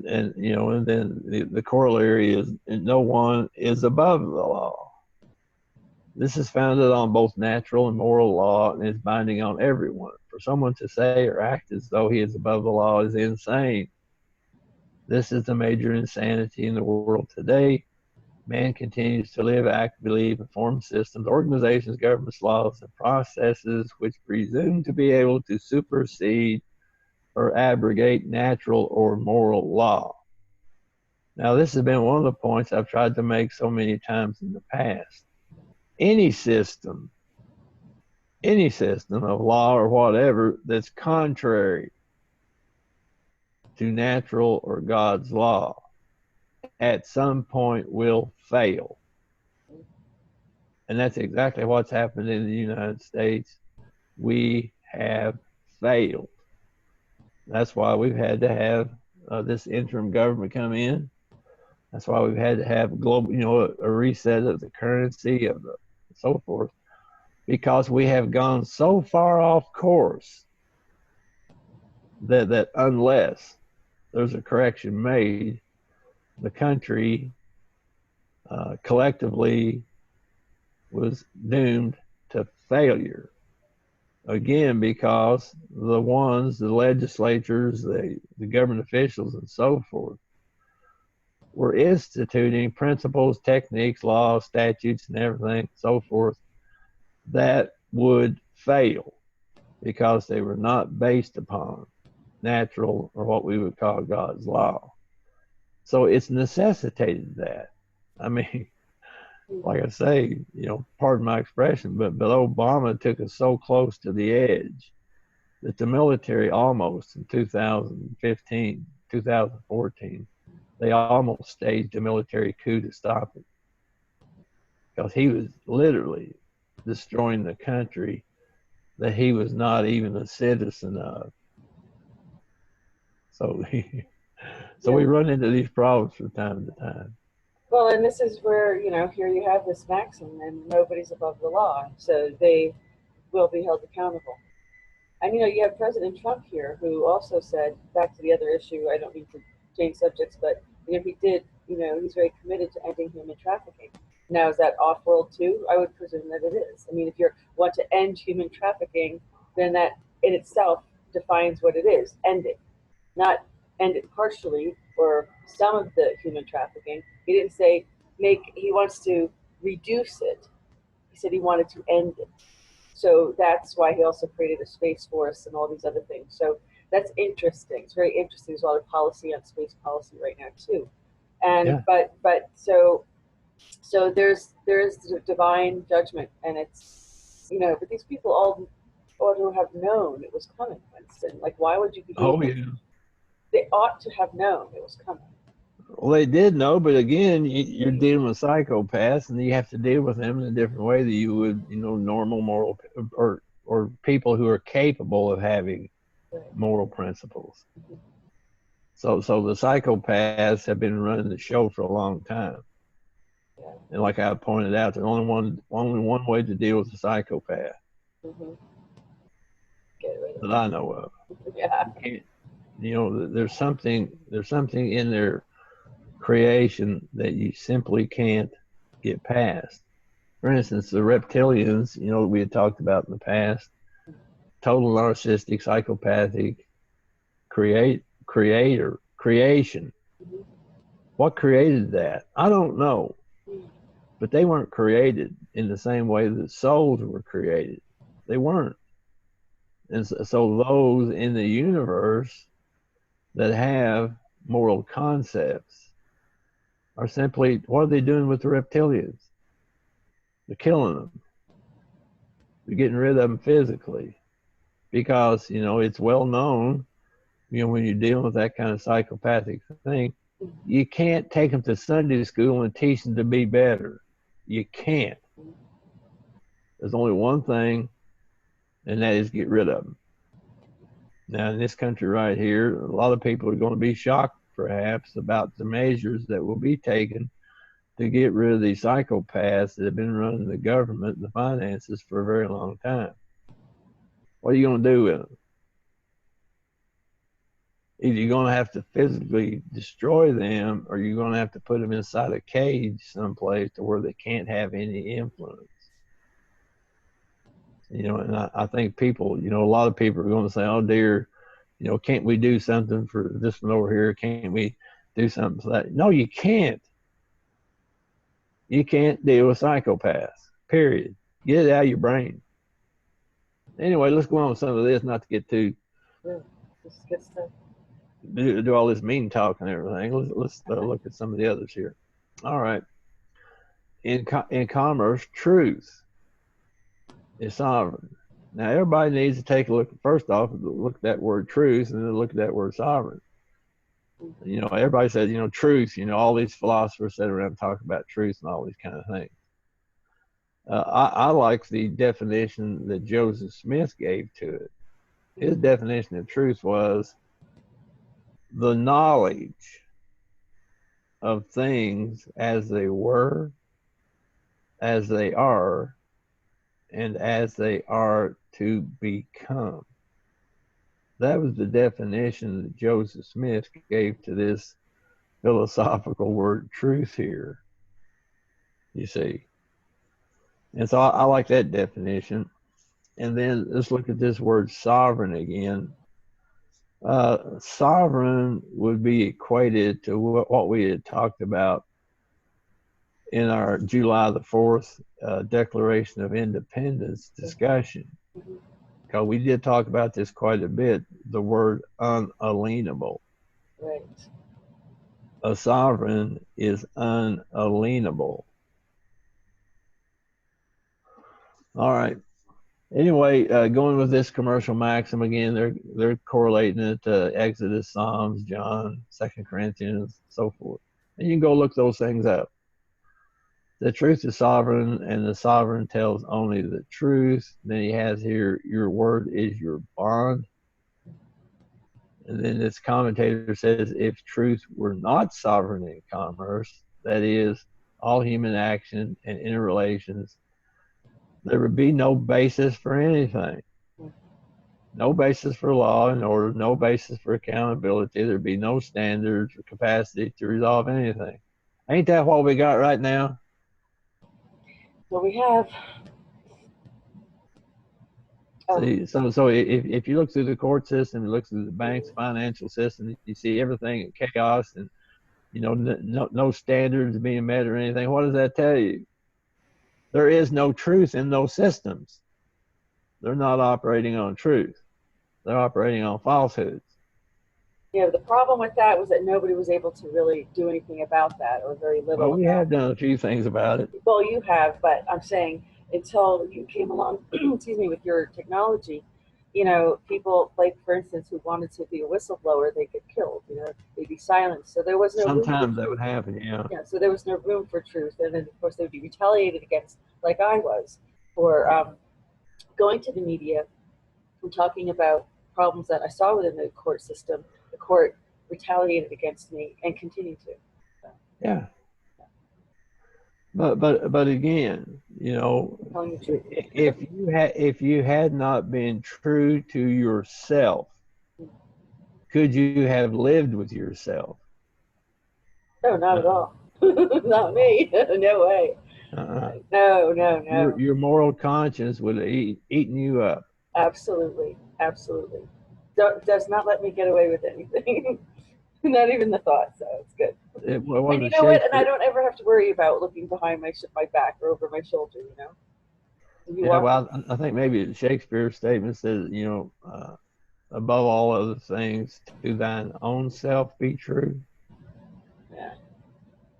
And and then the corollary is no one is above the law. This is founded on both natural and moral law and is binding on everyone. For someone to say or act as though he is above the law is insane. This is the major insanity in the world today. Man continues to live, act, believe, and form systems, organizations, governments, laws, and processes which presume to be able to supersede or abrogate natural or moral law. Now, this has been one of the points I've tried to make so many times in the past. Any system of law or whatever that's contrary to natural or God's law at some point will fail. And that's exactly what's happened in the United States. We have failed. That's why we've had to have this interim government come in. That's why we've had to have global, a reset of the currency, of the so forth, because we have gone so far off course that unless there's a correction made, the country collectively was doomed to failure. Again, because the legislatures, the government officials, and so forth, were instituting principles, techniques, laws, statutes, and everything, so forth, that would fail because they were not based upon natural, or what we would call God's law. So it's necessitated that. I mean, like I say, pardon my expression, but Obama took us so close to the edge that the military almost in 2015, 2014, they almost staged a military coup to stop it, because he was literally destroying the country that he was not even a citizen of. So we run into these problems from time to time. Well, and this is where, here you have this maxim, and nobody's above the law, so they will be held accountable. And, you have President Trump here, who also said, back to the other issue, I don't mean to change subjects, but, he did, he's very committed to ending human trafficking. Now, is that off-world too? I would presume that it is. I mean, if you want to end human trafficking, then that in itself defines what it is. End it. Not end it partially or some of the human trafficking. He didn't say he wants to reduce it. He said he wanted to end it. So that's why he also created a space force and all these other things. So that's interesting. It's very interesting. There's a lot of policy on space policy right now too. And but so there's divine judgment, and it's but these people all ought to have known it was coming, Winston. Like, why would you be doing yeah. They ought to have known it was coming. Well, they did know, but again, you're dealing with psychopaths, and you have to deal with them in a different way that you would, normal moral or people who are capable of having moral principles. So the psychopaths have been running the show for a long time, and like I pointed out, there's only one way to deal with a psychopath that I know of. Yeah. There's something in their creation that you simply can't get past. For instance, the reptilians, we had talked about in the past, total narcissistic, psychopathic, creation. What created that? I don't know. But they weren't created in the same way that souls were created. They weren't. And so those in the universe that have moral concepts are simply, what are they doing with the reptilians? They're killing them. They're getting rid of them physically. Because, it's well known, when you're dealing with that kind of psychopathic thing, you can't take them to Sunday school and teach them to be better. You can't. There's only one thing, and that is get rid of them. Now, in this country right here, a lot of people are going to be shocked, perhaps, about the measures that will be taken to get rid of these psychopaths that have been running the government and the finances for a very long time. What are you going to do with them? Either you're going to have to physically destroy them, or you're going to have to put them inside a cage someplace to where they can't have any influence. And I think people, a lot of people are going to say, oh dear, can't we do something for this one over here? Can't we do something for that? No, you can't. You can't deal with psychopaths, period. Get it out of your brain. Anyway, let's go on with some of this, not to get too, do all this mean talk and everything. Let's look at some of the others here. All right. In commerce, truth is sovereign. Now, everybody needs to take a look, first off, look at that word truth, and then look at that word sovereign. Everybody says, truth, all these philosophers sit around and talk about truth and all these kind of things. I like the definition that Joseph Smith gave to it. His definition of truth was the knowledge of things as they were, as they are, and as they are to become. That was the definition that Joseph Smith gave to this philosophical word truth here, you see. And so I like that definition. And then let's look at this word sovereign again. Sovereign would be equated to what we had talked about in our July the 4th Declaration of Independence discussion. Because we did talk about this quite a bit, the word unalienable. Right. A sovereign is unalienable. All right. Anyway, going with this commercial maxim again, they're correlating it to Exodus, Psalms, John, 2 Corinthians, so forth. And you can go look those things up. The truth is sovereign, and the sovereign tells only the truth. Then he has here, your word is your bond. And then this commentator says, if truth were not sovereign in commerce, that is, all human action and interrelations, there would be no basis for anything. No basis for law and order, no basis for accountability. There'd be no standards or capacity to resolve anything. Ain't that what we got right now? Well, we have. See, so if you look through the court system, you look through the banks, financial system, you see everything in chaos and, no standards being met or anything. What does that tell you? There is no truth in those systems. They're not operating on truth. They're operating on falsehoods. Yeah, the problem with that was that nobody was able to really do anything about that, or very little. Well, we have done a few things about it. Well, you have, but I'm saying until you came along, excuse me, with your technology, you know, people, like for instance, who wanted to be a whistleblower, they get killed. You know, they'd be silenced. So there was no room for Sometimes that truth. would happen, yeah. Yeah, so there was no room for truth, and then of course they would be retaliated against, like I was, for going to the media and talking about problems that I saw within the court system. The court retaliated against me and continued to. So, Yeah. But again, you know, telling the truth. if you had not been true to yourself, could you have lived with yourself? No, not at Uh, all. Not me. No way. uh, No, no, no. your moral conscience would have eaten you up. Absolutely, absolutely. Does not let me get away with anything. Not even the thought. So it's good. It And was you a know what? And I Shakespeare. don't ever have to worry about looking behind my back or over my shoulder. You know, you Yeah, walk. well, I think maybe Shakespeare's statement says, you know, above all other things, to thine own self be true. Yeah,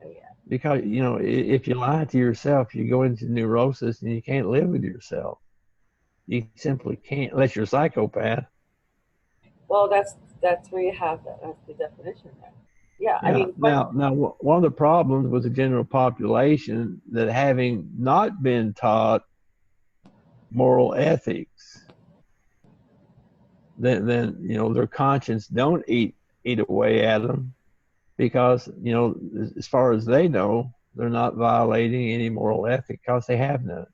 oh, yeah. Because, you know, if you lie to yourself, you go into neurosis and you can't live with yourself. You simply can't, unless you're a psychopath. Well, that's where you have that. That's the definition there. Yeah, I Yeah. mean, Now, one of the problems with the general population that having not been taught moral ethics, then you know their conscience don't eat away at them because you know as far as they know they're not violating any moral ethic because they have none.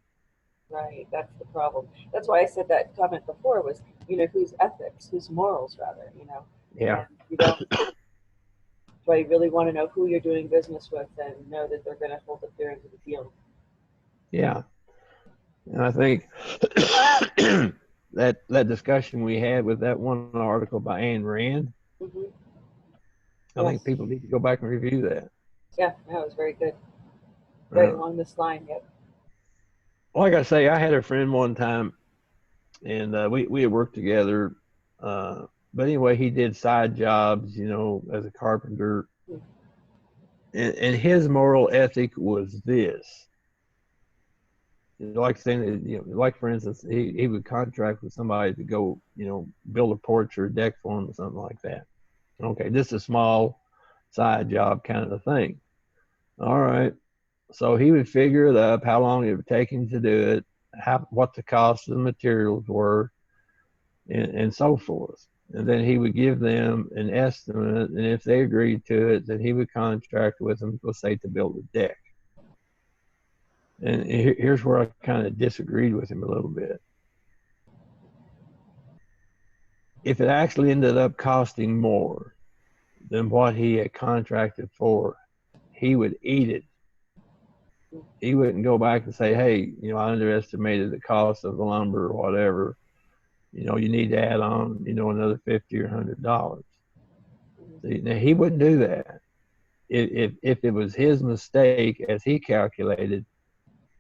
right. That's the problem. That's why I said that comment before was, you know, whose ethics, whose morals, rather. You know, Yeah. and you don't. Do I really want to know who you're doing business with and know that they're going to hold up their end of the deal? Yeah. And I think that discussion we had with that one article by Ayn Rand, Mm-hmm. I think Yes. people need to go back and review that. Yeah, that was very good. Right Uh, along this line. Yep. like I say, I had a friend one time, and we had worked together. But anyway, he did side jobs, you know, as a carpenter, and his moral ethic was this. Like saying that, you know, like for instance, he would contract with somebody to go, you know, build a porch or a deck for him or something like that. Okay, just a small side job kind of a thing. All right. So he would figure it up, how long it would take him to do it, what the cost of the materials were, and so forth. And then he would give them an estimate, and if they agreed to it, then he would contract with them, let's say, to build a deck. And here's where I kind of disagreed with him a little bit. If it actually ended up costing more than what he had contracted for, he would eat it. He wouldn't go back and say, hey, you know, I underestimated the cost of the lumber or whatever. You know, you need to add on, you know, another $50 or $100. See, now he wouldn't do that. If it was his mistake as he calculated,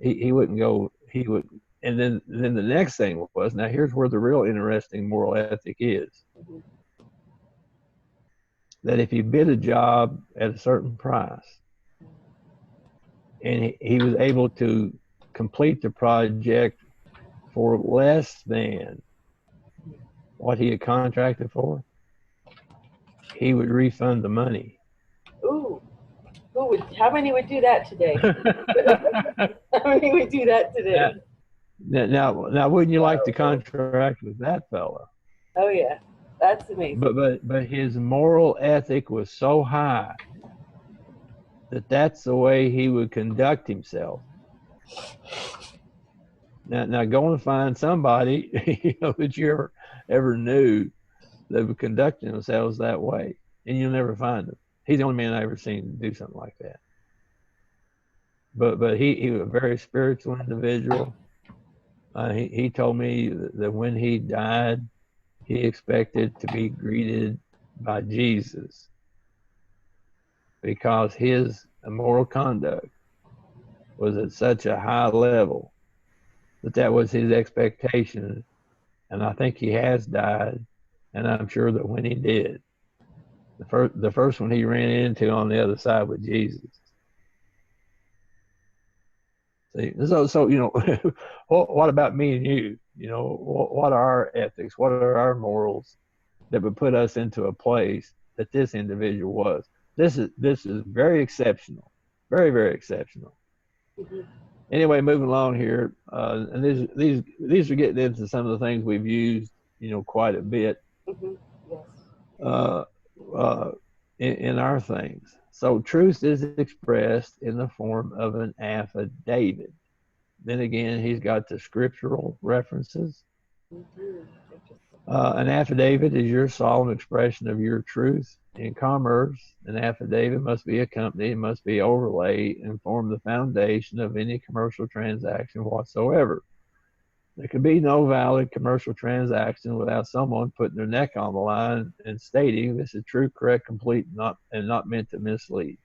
he wouldn't go. He would, and then the next thing was, now here's where the real interesting moral ethic is. Mm-hmm. That if he bid a job at a certain price, and he was able to complete the project for less than what he had contracted for, he would refund the money. Ooh, who would? How many would do that today? How many would do that today? Now, wouldn't you like to contract with that fella? Oh yeah, that's amazing. But his moral ethic was so high that that's the way he would conduct himself. Now go and find somebody you know that you ever knew that would conduct themselves that way, and you'll never find him. He's the only man I ever seen do something like that. But he was a very spiritual individual. He told me that when he died, he expected to be greeted by Jesus because his moral conduct was at such a high level that was his expectation. And I think he has died. And I'm sure that when he did, the first one he ran into on the other side was Jesus. See, so you know, what about me and you? You know, what are our ethics? What are our morals that would put us into a place that this individual was? This is very exceptional, very, very exceptional. Mm-hmm. Anyway, moving along here, and these are getting into some of the things we've used, you know, quite a bit. Mm-hmm. Yes. Uh, uh, in our things. So truth is expressed in the form of an affidavit. Then again, he's got the scriptural references. Mm-hmm. An affidavit is your solemn expression of your truth. In commerce, an affidavit must be accompanied, must be overlaid, and form the foundation of any commercial transaction whatsoever. There can be no valid commercial transaction without someone putting their neck on the line and stating this is true, correct, complete, and not meant to mislead.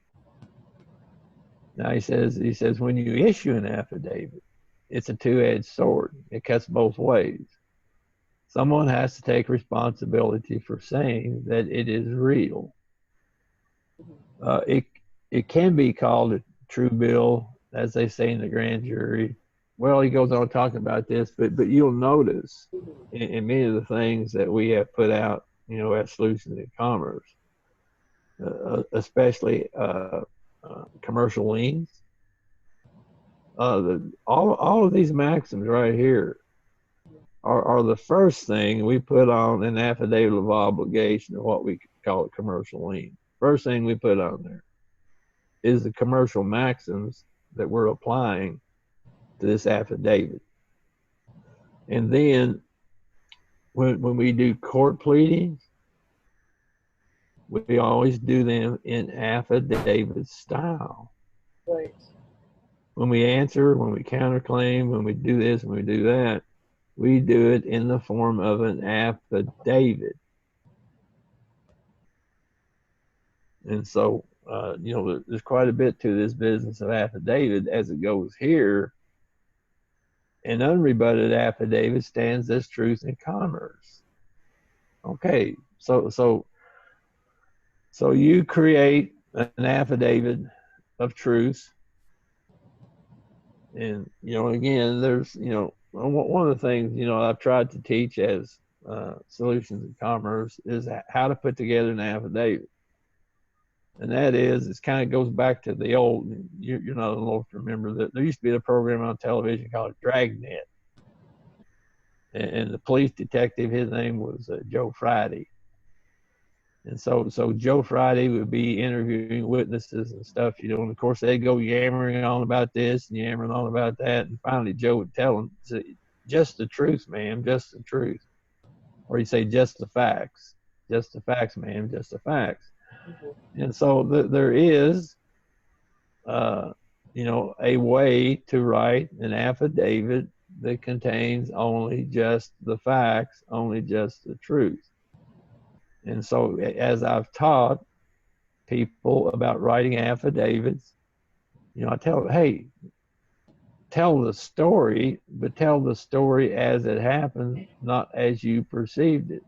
Now he says when you issue an affidavit, it's a two-edged sword. It cuts both ways. Someone has to take responsibility for saying that it is real. It can be called a true bill, as they say in the grand jury. Well, he goes on talking about this, but you'll notice in many of the things that we have put out, you know, at Solutions in Commerce, especially commercial liens. All of these maxims right here are the first thing we put on an affidavit of obligation, or what we call a commercial lien. First thing we put on there is the commercial maxims that we're applying to this affidavit. And then when we do court pleadings, we always do them in affidavit style. Right. When we answer, when we counterclaim, when we do this, when we do that, we do it in the form of an affidavit. And so, you know, there's quite a bit to this business of affidavit as it goes here. An unrebutted affidavit stands as truth in commerce. Okay, so you create an affidavit of truth, and you know, again, there's, you know, one of the things, you know, I've tried to teach as Solutions in Commerce is how to put together an affidavit. And that is, it kind of goes back to the old, you're not old to remember that there used to be a program on television called Dragnet. And the police detective, his name was Joe Friday. And so Joe Friday would be interviewing witnesses and stuff, you know, and of course they'd go yammering on about this and yammering on about that. And finally Joe would tell them, just the truth, ma'am, just the truth. Or he'd say, just the facts, ma'am, just the facts. Mm-hmm. And so there is, you know, a way to write an affidavit that contains only just the facts, only just the truth. And so as I've taught people about writing affidavits, you know, I tell them, hey, tell the story, but tell the story as it happened, not as you perceived it.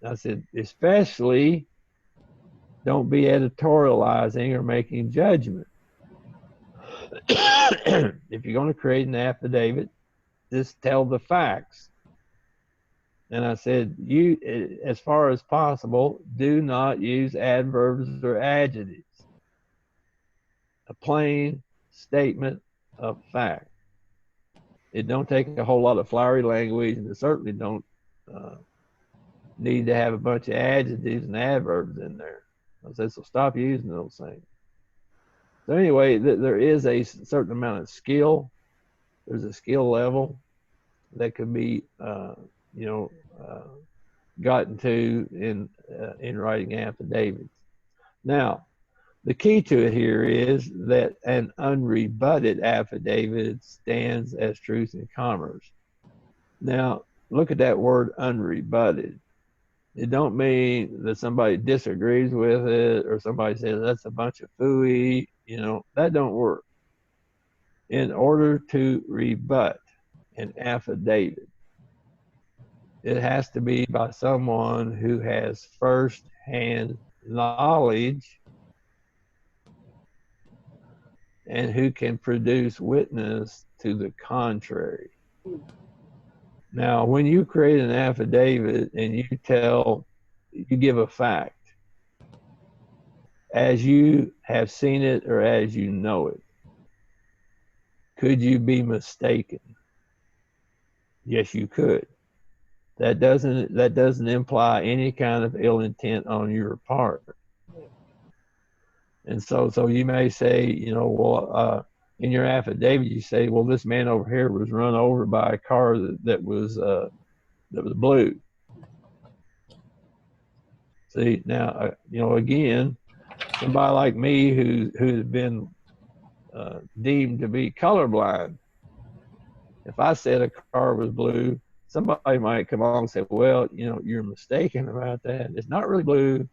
I said, especially don't be editorializing or making judgment. If you're going to create an affidavit, just tell the facts. And I said, you, as far as possible, do not use adverbs or adjectives. A plain statement of fact. It don't take a whole lot of flowery language, and it certainly don't need to have a bunch of adjectives and adverbs in there. I said, so stop using those things. So anyway, there is a certain amount of skill. There's a skill level that could be, you know, gotten to in writing affidavits. Now, the key to it here is that an unrebutted affidavit stands as truth in commerce. Now, look at that word unrebutted. It don't mean that somebody disagrees with it or somebody says that's a bunch of phooey. You know, that don't work. In order to rebut an affidavit, it has to be by someone who has first-hand knowledge and who can produce witness to the contrary. Now, when you create an affidavit and you give a fact as you have seen it or as you know it, could you be mistaken? Yes, you could. That doesn't imply any kind of ill intent on your part. And so you may say, in your affidavit, you say, well, this man over here was run over by a car that was blue. See, now, again, somebody like me who's been deemed to be colorblind, if I said a car was blue, somebody might come along and say, well, you're mistaken about that. It's not really blue.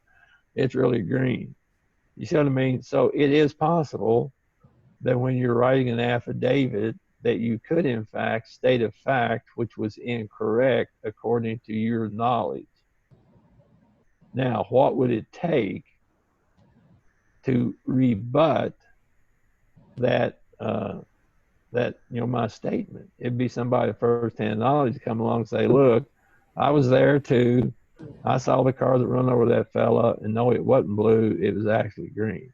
It's really green. You see what I mean? So it is possible that when you're writing an affidavit that you could, in fact, state a fact which was incorrect according to your knowledge. Now, what would it take to rebut that my statement? It'd be somebody with first-hand knowledge to come along and say, look, I was there too. I saw the car that run over that fella, and no, it wasn't blue. It was actually green.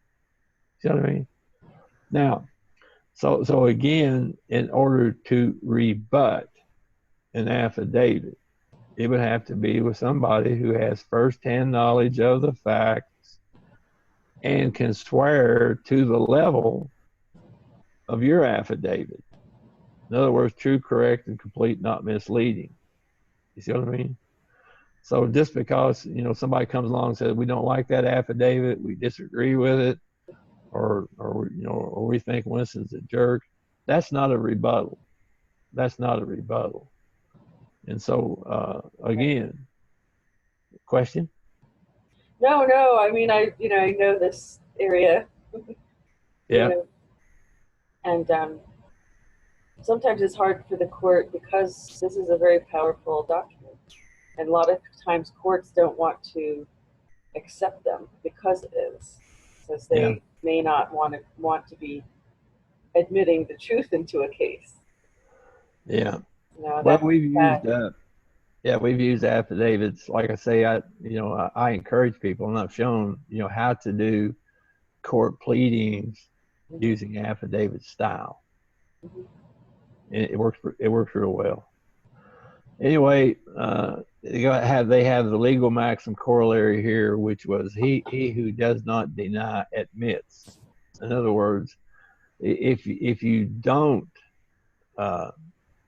See what I mean? Now, so again, in order to rebut an affidavit, it would have to be with somebody who has first-hand knowledge of the facts and can swear to the level of your affidavit. In other words, true, correct, and complete, not misleading. You see what I mean? So just because, somebody comes along and says, we don't like that affidavit, we disagree with it, or we think Winston's a jerk, that's not a rebuttal. That's not a rebuttal. And so, again, question? No. I mean, I know this area. Yeah. And sometimes it's hard for the court because this is a very powerful document. And a lot of times courts don't want to accept them because it is. Because they may not want to be admitting the truth into a case. Yeah. Well, we've used affidavits. Like I say, I encourage people, and I've shown, how to do court pleadings using affidavit style. And it works real well. Anyway, they have the legal maxim corollary here, which was he who does not deny admits. In other words, if you don't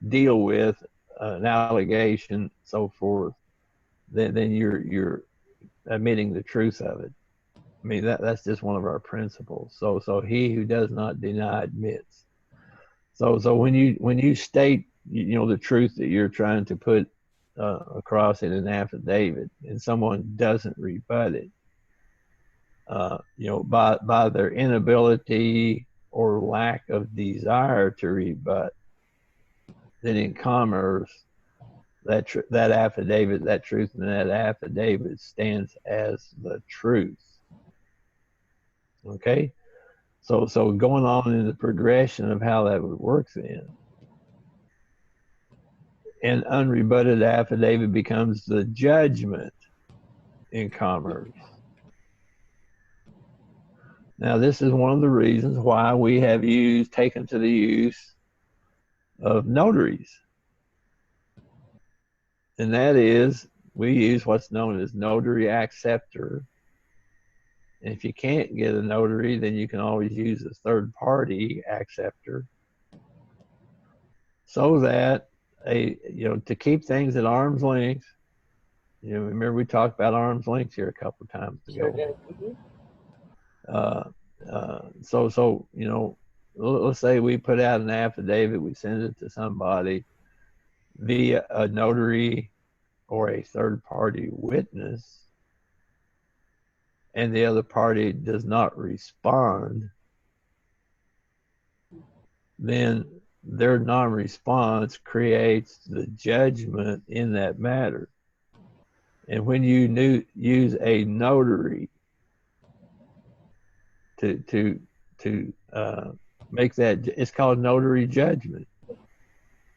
deal with an allegation, so forth, then you're admitting the truth of it. I mean, that's just one of our principles. So he who does not deny admits. So when you state the truth that you're trying to put across in an affidavit, and someone doesn't rebut it, by their inability or lack of desire to rebut, then in commerce, that affidavit, that truth in that affidavit stands as the truth. Okay? So going on in the progression of how that would work then, an unrebutted affidavit becomes the judgment in commerce. Now, this is one of the reasons why we have taken to the use of notaries. And that is, we use what's known as notary acceptor. And if you can't get a notary, then you can always use a third-party acceptor, so that to keep things at arm's length. Remember we talked about arm's length here a couple of times ago. Sure did. Let's say we put out an affidavit, we send it to somebody via a notary or a third-party witness, and the other party does not respond, then their non-response creates the judgment in that matter. And when you use a notary to make that, it's called notary judgment.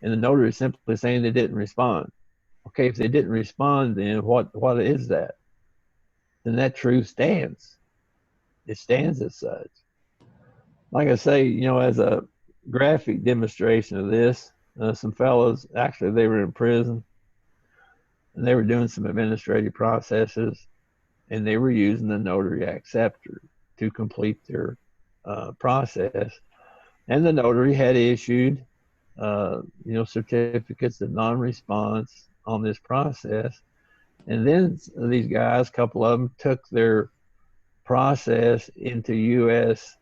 And the notary is simply saying they didn't respond. Okay, if they didn't respond, then what is that? Then that truth stands. It stands as such. Like I say, you know, as a graphic demonstration of this, some fellows, actually they were in prison, and they were doing some administrative processes, and they were using the notary acceptor to complete their process. And the notary had issued, you know, certificates of non-response on this process. And then these guys, a couple of them, took their process into U.S.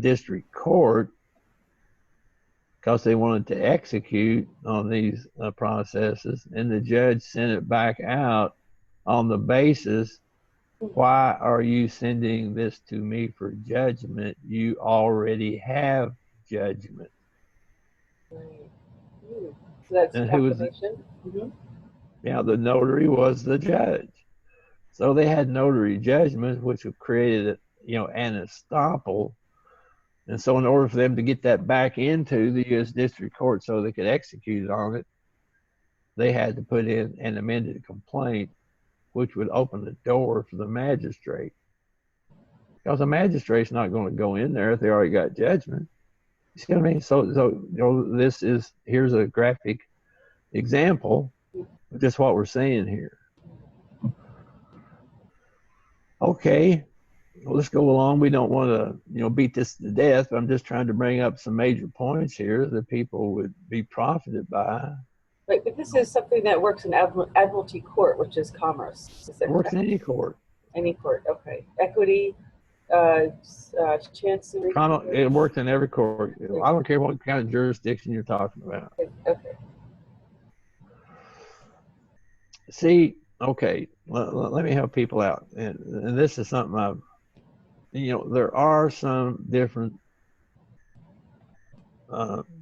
District Court because they wanted to execute on these processes, and the judge sent it back out on the basis, why are you sending this to me for judgment? You already have judgment. Right. So that's And who was? Yeah, the notary was the judge. So they had notary judgments, which created, you know, an estoppel. And so in order for them to get that back into the U.S. District Court so they could execute on it, they had to put in an amended complaint, which would open the door for the magistrate. Because the magistrate's not going to go in there if they already got judgment. You see what I mean? So you know, here's a graphic example of just what we're saying here. Okay, well, let's go along. We don't want to, you know, beat this to death. I'm just trying to bring up some major points here that people would be profited by. Right, but this is something that works in admiralty court, which is commerce. It works in any court. Any court, okay. Equity, chancery. It works in every court. I don't care what kind of jurisdiction you're talking about. Okay. See, okay, let me help people out. And this is something I've, you know, there are some different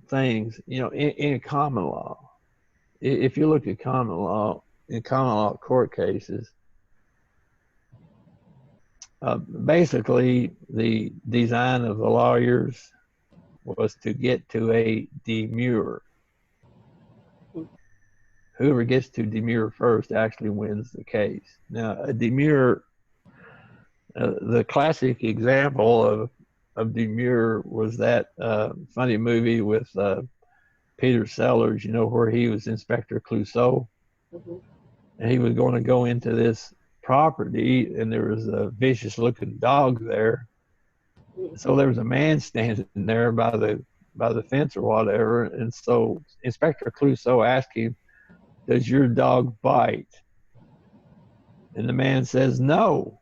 things, you know, in common law. If you look at common law, in common law court cases, basically the design of the lawyers was to get to a demurrer. Whoever gets to demurrer first actually wins the case. Now, a demurrer, the classic example of demurrer was that funny movie with Peter Sellers, you know, where he was Inspector Clouseau, and he was going to go into this property, and there was a vicious-looking dog there. So there was a man standing there by the fence or whatever, and so Inspector Clouseau asked him, "Does your dog bite?" And the man says, "No."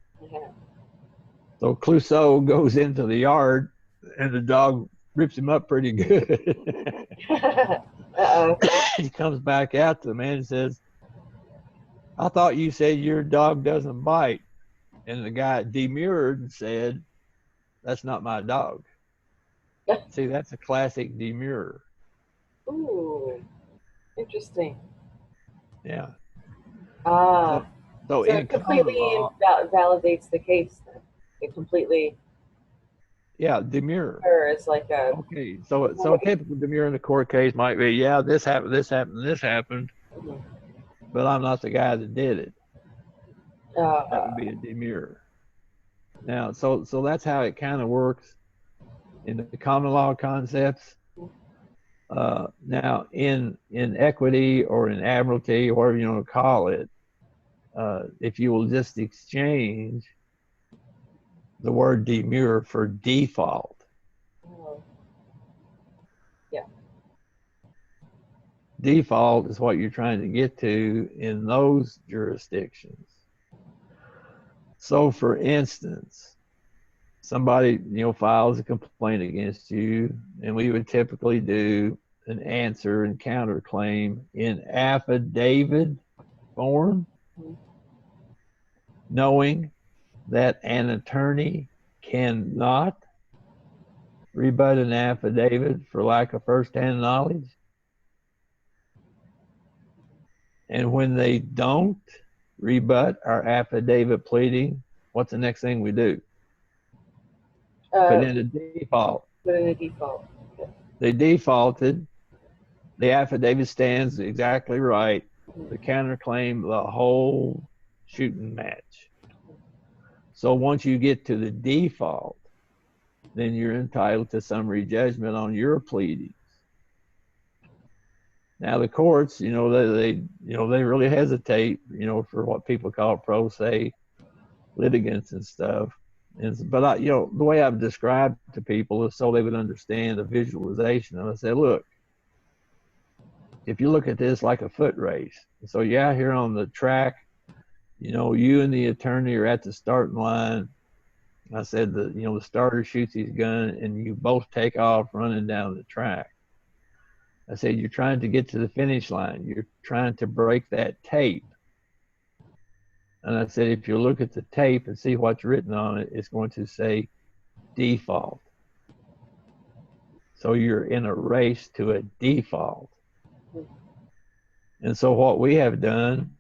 So Clouseau goes into the yard, and the dog rips him up pretty good. He comes back out to the man and says, "I thought you said your dog doesn't bite." And the guy demurred and said, "That's not my dog." See, that's a classic demurrer. Ooh, interesting. Yeah. So it completely validates the case then. It completely. Yeah, demurrer. Is like a. Okay, so a typical demurrer in a court case might be, yeah, this happened, this happened, but I'm not the guy that did it. That would be a demurrer. Now, so that's how it kind of works in the common law concepts. Now, in equity or in admiralty, or whatever you want to call it, if you will just exchange the word demurrer for default. Yeah. Default is what you're trying to get to in those jurisdictions. So, for instance, somebody, you know, files a complaint against you, and we would typically do an answer and counterclaim in affidavit form, knowing that an attorney cannot rebut an affidavit for lack of first-hand knowledge. And when they don't rebut our affidavit pleading, what's the next thing we do? Put in a default. Put in a default. they defaulted. The affidavit stands exactly right. The counterclaim, the whole shooting match. So once you get to the default, then you're entitled to summary judgment on your pleadings. Now the courts, they really hesitate, for what people call pro se litigants and stuff. But the way I've described to people is so they would understand the visualization. And I said, look, if you look at this like a foot race, so you're out here on the track, you and the attorney are at the starting line. I said the starter shoots his gun and you both take off running down the track. I said, you're trying to get to the finish line. You're trying to break that tape. And I said, if you look at the tape and see what's written on it, it's going to say default. So you're in a race to a default. And so what we have done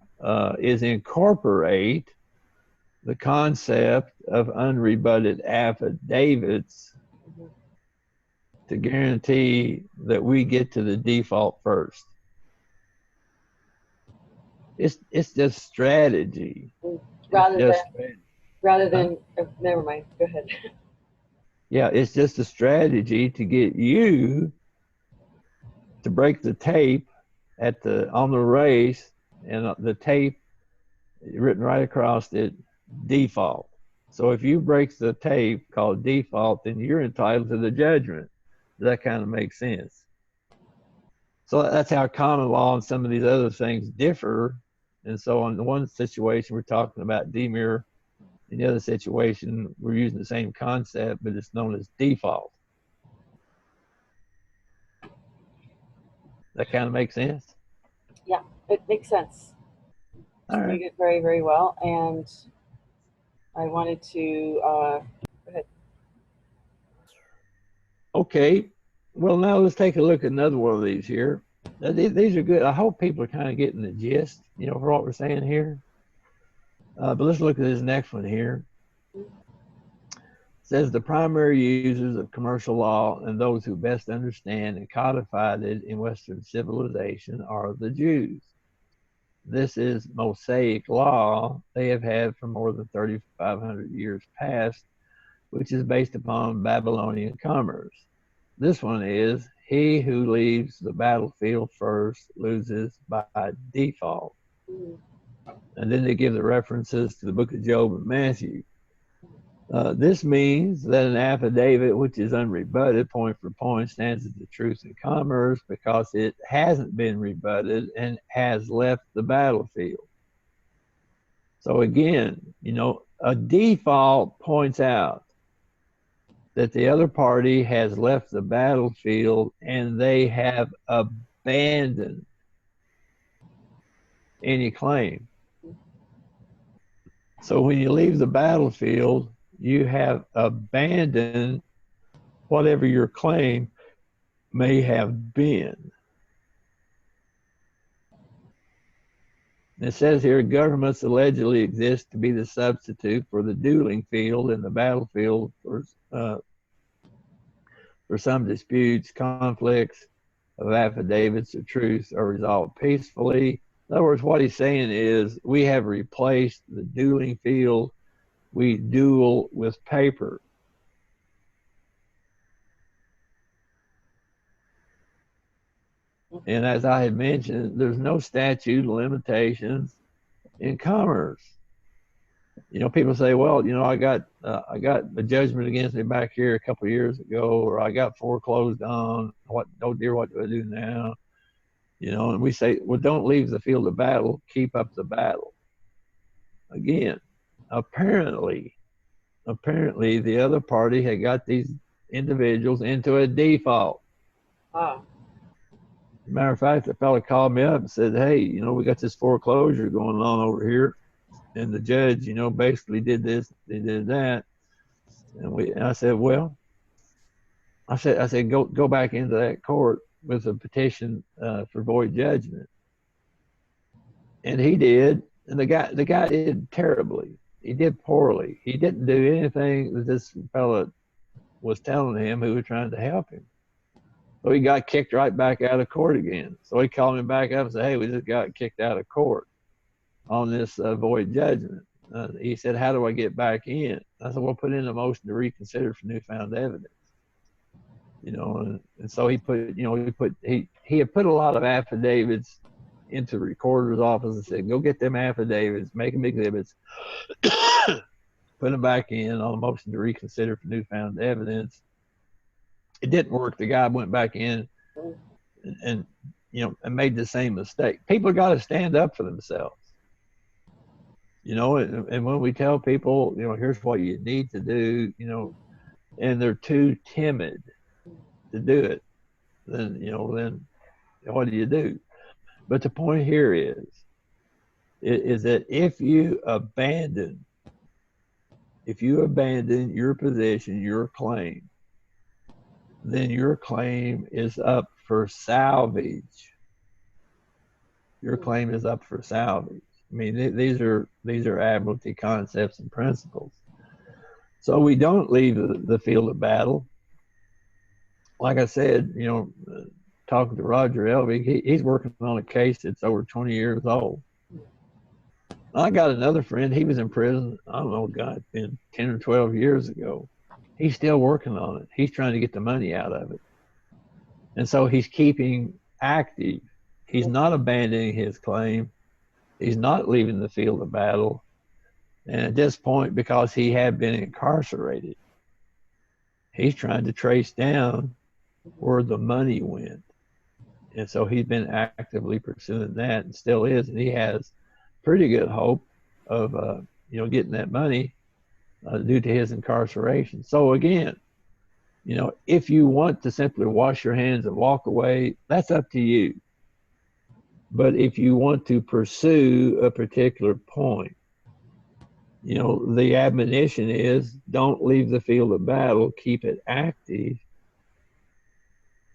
is incorporate the concept of unrebutted affidavits to guarantee that we get to the default first. It's just strategy. Rather than never mind, go ahead. Yeah, it's just a strategy to get you to break the tape on the race, and the tape written right across it, default. So if you break the tape called default, then you're entitled to the judgment. That kind of makes sense. So that's how common law and some of these other things differ. And so on the one situation, we're talking about demurrer. In the other situation, we're using the same concept, but it's known as default. That kind of makes sense? Yeah, it makes sense. All right. You did very, very well. And I wanted to, go ahead. Okay. Well, now let's take a look at another one of these here. Now, these are good. I hope people are kind of getting the gist, for what we're saying here. But let's look at this next one here. It says the primary users of commercial law and those who best understand and codified it in Western civilization are the Jews. This is Mosaic law they have had for more than 3,500 years past, which is based upon Babylonian commerce. This one is, he who leaves the battlefield first loses by default. And then they give the references to the book of Job and Matthew. This means that an affidavit which is unrebutted point for point stands as the truth in commerce because it hasn't been rebutted and has left the battlefield. So again, a default points out that the other party has left the battlefield and they have abandoned any claim. So when you leave the battlefield, you have abandoned whatever your claim may have been. It says here, governments allegedly exist to be the substitute for the dueling field and the battlefield for some disputes, conflicts of affidavits of truth are resolved peacefully. In other words, what he's saying is we have replaced the dueling field. We duel with paper. And as I had mentioned, there's no statute of limitations in commerce. People say, well, I got a judgment against me back here a couple of years ago, or I got foreclosed on. Oh dear, what do I do now? And we say, well, don't leave the field of battle, keep up the battle. Again, apparently the other party had got these individuals into a default. Matter of fact, the fellow called me up and said, hey, we got this foreclosure going on over here. And the judge, basically did this, they did that. And I said, well, I said, go back into that court with a petition for void judgment. And he did. And the guy did terribly. He did poorly. He didn't do anything that this fellow was telling him who was trying to help him. So he got kicked right back out of court again. So he called me back up and said, hey, we just got kicked out of court on this void judgment. He said, how do I get back in? I said, well, put in a motion to reconsider for newfound evidence. You know, and so he put, you know, he had put a lot of affidavits into the recorder's office and said, go get them affidavits, make them exhibits, put them back in on a motion to reconsider for newfound evidence. It didn't work. The guy went back in and you know, and made the same mistake. People got to stand up for themselves. You know, and when we tell people, you know, here's what you need to do, you know, and they're too timid to do it, then, you know, then what do you do? But the point here is that if you abandon your position, your claim, then your claim is up for salvage. Your claim is up for salvage. I mean, these are admiralty concepts and principles. So we don't leave the field of battle. Like I said, you know, talking to Roger Elvig, he's working on a case that's over 20 years old. I got another friend, he was in prison, I don't know, God, it's been 10 or 12 years ago. He's still working on it. He's trying to get the money out of it. And so he's keeping active. He's not abandoning his claim. He's not leaving the field of battle. And at this point, because he had been incarcerated, he's trying to trace down where the money went. And so he's been actively pursuing that and still is. And he has pretty good hope of, you know, getting that money due to his incarceration. So again, you know, if you want to simply wash your hands and walk away, that's up to you. But if you want to pursue a particular point, you know, the admonition is don't leave the field of battle, keep it active.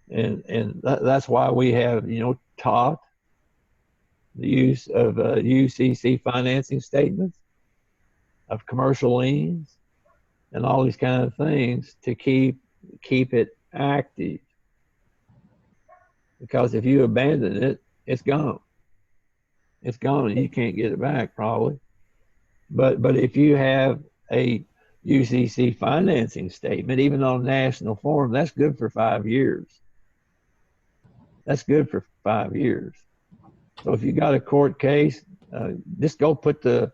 And that's why we have, you know, taught the use of UCC financing statements, of commercial liens, and all these kind of things to keep it active. Because if you abandon it, it's gone. It's gone and you can't get it back probably. But if you have a UCC financing statement, even on national form, that's good for 5 years. That's good for 5 years. So if you got a court case, just go put the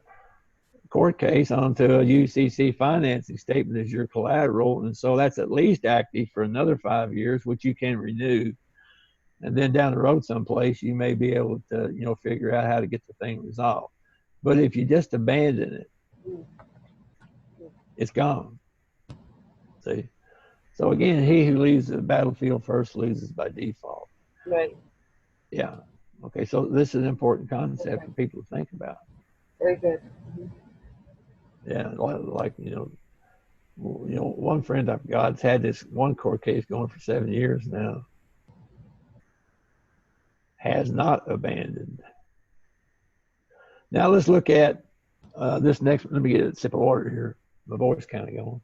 court case onto a UCC financing statement as your collateral. And so that's at least active for another 5 years, which you can renew. And then down the road someplace, you may be able to, you know, figure out how to get the thing resolved. But if you just abandon it, it's gone. See? So again, he who leaves the battlefield first loses by default. Right. Yeah. Okay, so this is an important concept for people to think about. Very good. Yeah, like you know, one friend I've got's had this one court case going for 7 years now. Has not abandoned. Now let's look at this next. Let me get a sip of water here. My voice kind of going.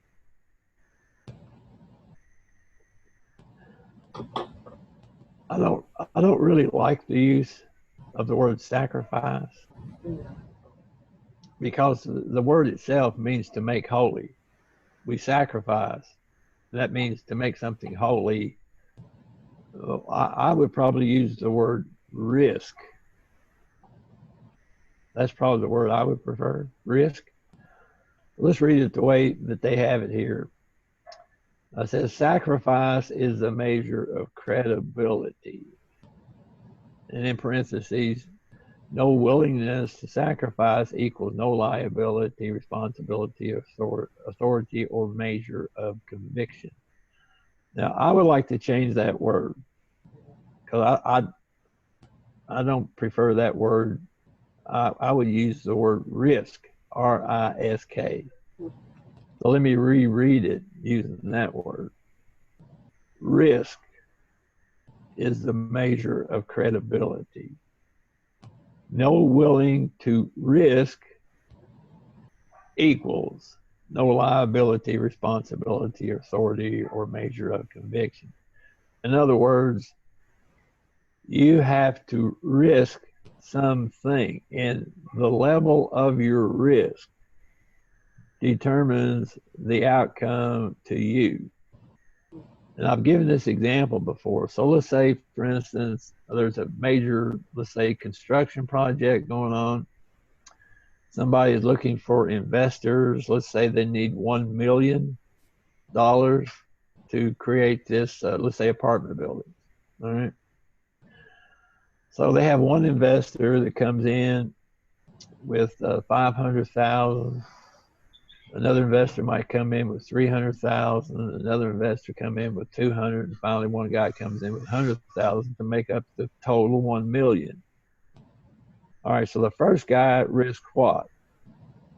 I don't really like the use of the word sacrifice because the word itself means to make holy. We sacrifice. That means to make something holy. I would probably use the word risk. That's probably the word I would prefer, risk. Let's read it the way that they have it here. It says, sacrifice is a measure of credibility. And in parentheses, no willingness to sacrifice equals no liability, responsibility, authority, or measure of conviction. Now, I would like to change that word because I don't prefer that word. I would use the word risk, R-I-S-K. So let me reread it using that word. Risk is the measure of credibility. No willing to risk equals no liability, responsibility, authority, or measure of conviction. In other words, you have to risk something, and the level of your risk determines the outcome to you. And I've given this example before. So let's say, for instance, there's a major, let's say, construction project going on. Somebody is looking for investors. Let's say they need $1 million to create this, let's say, apartment building. All right. So they have one investor that comes in with 500,000. Another investor might come in with 300,000. Another investor come in with 200, and finally one guy comes in with 100,000 to make up the total 1 million. All right, so the first guy risked what?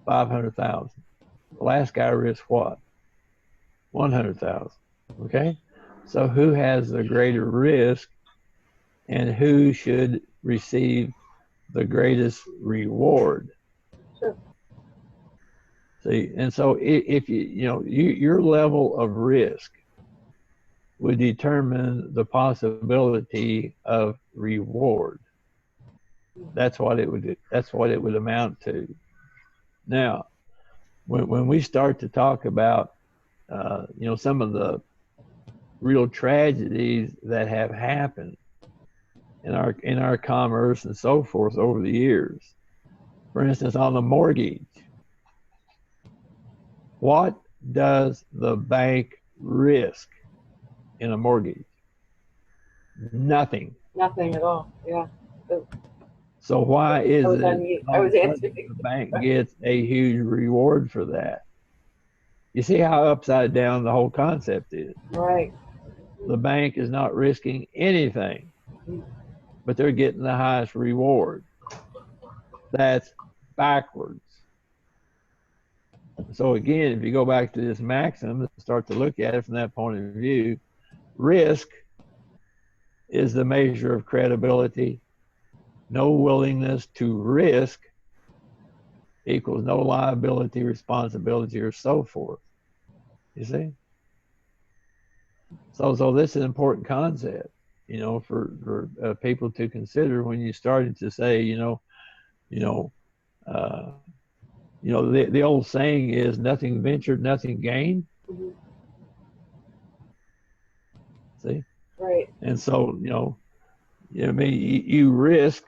500,000. The last guy risked what? 100,000. Okay, so who has the greater risk, and who should receive the greatest reward? Sure. See, and so if your level of risk would determine the possibility of reward. That's what it would amount to. Now, when we start to talk about some of the real tragedies that have happened in our commerce and so forth over the years, for instance, on the mortgage. What does the bank risk in a mortgage? Nothing. Nothing at all. Yeah. So why is it the bank gets a huge reward for that? You see how upside down the whole concept is. Right. The bank is not risking anything, but they're getting the highest reward. That's backwards. So again, if you go back to this maxim and start to look at it from that point of view, risk is the measure of credibility. No willingness to risk equals no liability, responsibility, or so forth. You see? So this is an important concept, for people to consider when you started to say, the old saying is nothing ventured, nothing gained. Mm-hmm. See? Right. And so, you risk,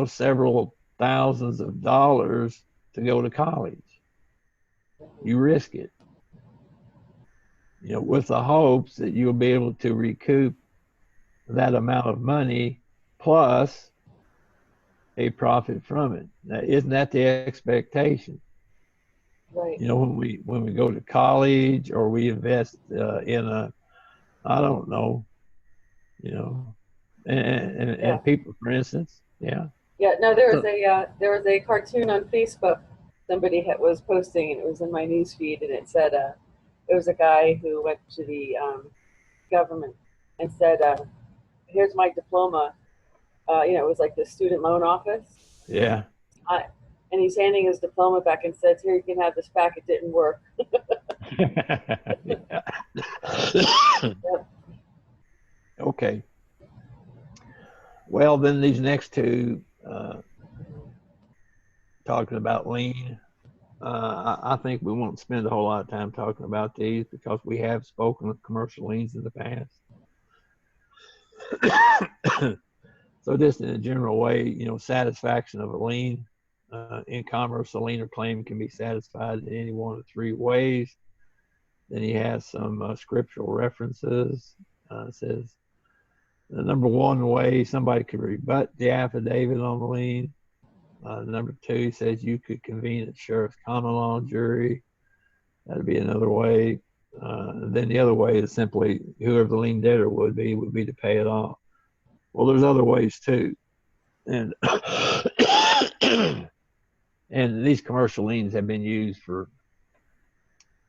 several thousands of dollars to go to college. You risk it, with the hopes that you'll be able to recoup that amount of money plus a profit from it. Now, isn't that the expectation? Right. When we go to college or we invest in a, I don't know, and people, for instance, yeah. Yeah. No, there was a cartoon on Facebook somebody was posting, and it was in my news feed, and it said it was a guy who went to the government and said, "Here's my diploma." It was like the student loan office. Yeah. And he's handing his diploma back and says, "Here, you can have this back. It didn't work." Yep. Okay. Well, then these next two, talking about lien, I think we won't spend a whole lot of time talking about these because we have spoken of commercial liens in the past. So just in a general way, satisfaction of a lien. In commerce, a lien or claim can be satisfied in any one of three ways. Then he has some scriptural references. It says the number one way somebody could rebut the affidavit on the lien. Number two says you could convene a sheriff's common law jury. That'd be another way. Then the other way is simply whoever the lien debtor would be to pay it off. Well, there's other ways too, and and these commercial liens have been used for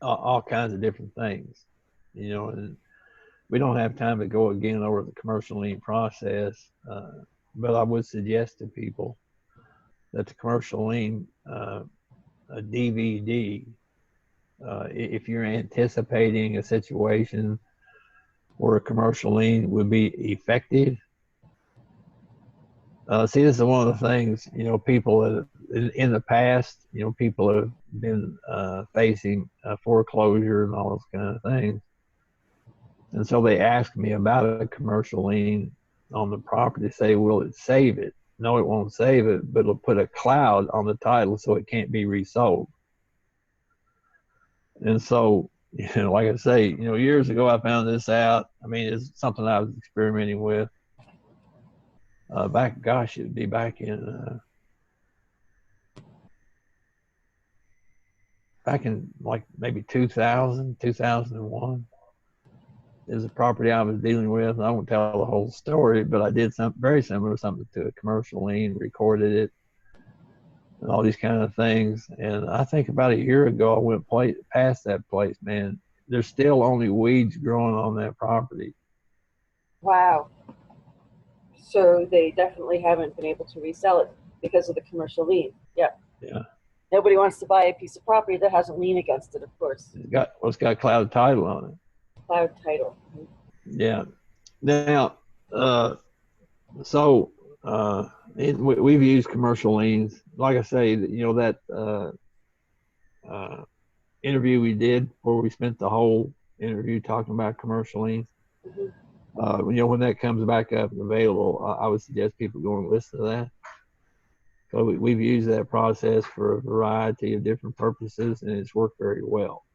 all kinds of different things, and we don't have time to go again over the commercial lien process, but I would suggest to people that the commercial lien, a DVD, if you're anticipating a situation where a commercial lien would be effective. See, this is one of the things, people that in the past, people have been facing foreclosure and all those kind of things. And so they asked me about a commercial lien on the property. Say, will it save it? No, it won't save it, but it'll put a cloud on the title so it can't be resold. And so, like I say, years ago I found this out. I mean, it's something I was experimenting with. It'd be back in like maybe 2000, 2001. Is a property I was dealing with. I won't tell the whole story, but I did something very similar, something to a commercial lien, recorded it, and all these kind of things. And I think about a year ago, I went past that place, man. There's still only weeds growing on that property. Wow. So they definitely haven't been able to resell it because of the commercial lien. Yeah. Yeah. Nobody wants to buy a piece of property that has a lien against it, of course. It's got cloud title on it. Cloud title. Yeah. Now, we've used commercial liens. Like I say, that interview we did where we spent the whole interview talking about commercial liens. Mm-hmm. When that comes back up and available, I would suggest people go and listen to that. So we've used that process for a variety of different purposes, and it's worked very well.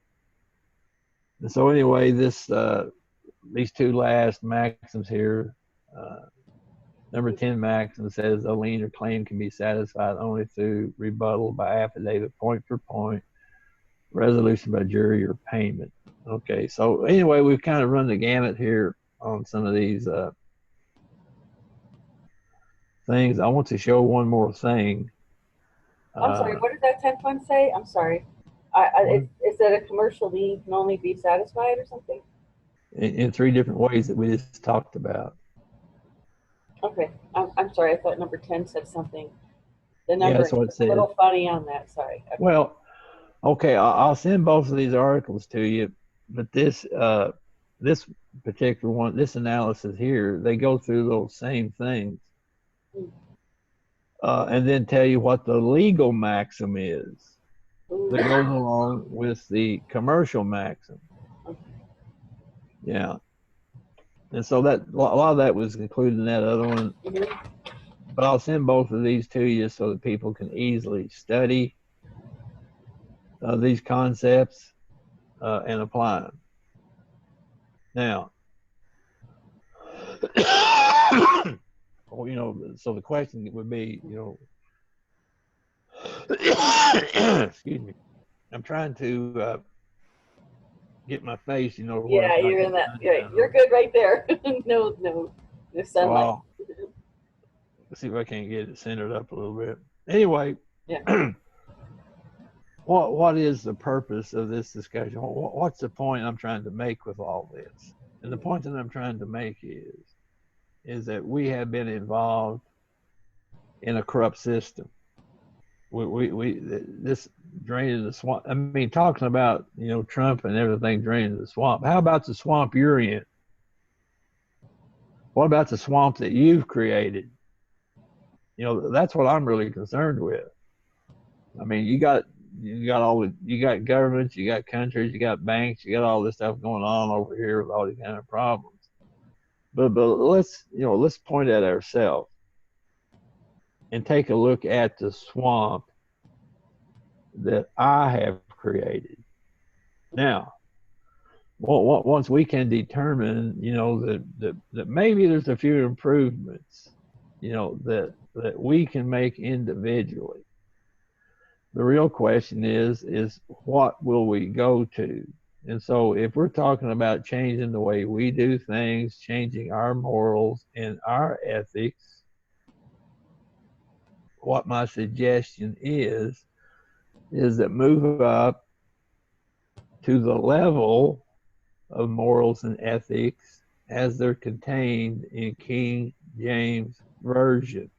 And so anyway, these two last maxims here, number 10 maxim says a lien or claim can be satisfied only through rebuttal by affidavit, point for point, resolution by jury, or payment. Okay, so anyway, we've kind of run the gamut here on some of these things. I want to show one more thing. I'm sorry, what did that 10th one say? I'm sorry. Is that a commercial lien can only be satisfied or something? In 3 different ways that we just talked about. Okay, I'm sorry. I thought number 10 said something. The number is a little funny on that. Sorry. Okay. Well, okay, I'll send both of these articles to you, but this particular one, this analysis here, they go through those same things, and then tell you what the legal maxim is that goes along with the commercial maxim. Yeah. And so that a lot of that was included in that other one. Mm-hmm. But I'll send both of these to you so that people can easily study these concepts and apply them. Now, so the question would be, excuse me, I'm trying to get my face, Yeah, you're in that. Yeah, you're good right there. no sunlight. Well, let's see if I can get it centered up a little bit. Anyway, yeah. What is the purpose of this discussion? What's the point I'm trying to make with all this? And the point that I'm trying to make is that we have been involved in a corrupt system. This draining the swamp. I mean, talking about, Trump and everything draining the swamp. How about the swamp you're in? What about the swamp that you've created? That's what I'm really concerned with. I mean, you got governments, you got countries, you got banks, you got all this stuff going on over here with all these kind of problems. But let's point at ourselves and take a look at the swamp that I have created. Now, once we can determine, that maybe there's a few improvements, that we can make individually. The real question is what will we go to? And so if we're talking about changing the way we do things, changing our morals and our ethics, what my suggestion is that move up to the level of morals and ethics as they're contained in King James Version.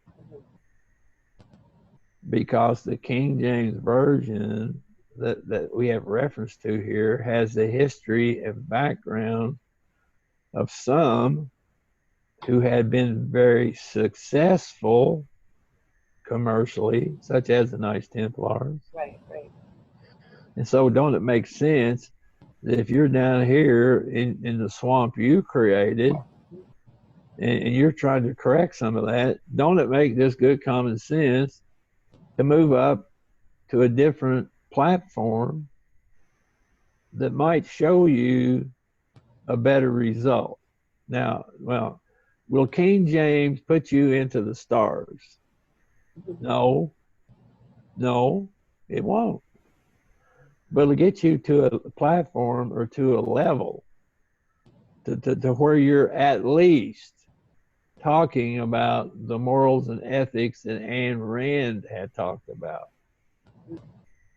Because the King James Version that we have reference to here has the history and background of some who had been very successful commercially, such as the Knights Templars. Right, right. And so don't it make sense that if you're down here in the swamp you created and you're trying to correct some of that, don't it make just good common sense to move up to a different platform that might show you a better result? Now, well, will King James put you into the stars? No, no, it won't. But it'll get you to a platform or to a level to where you're at least talking about the morals and ethics that Ayn Rand had talked about.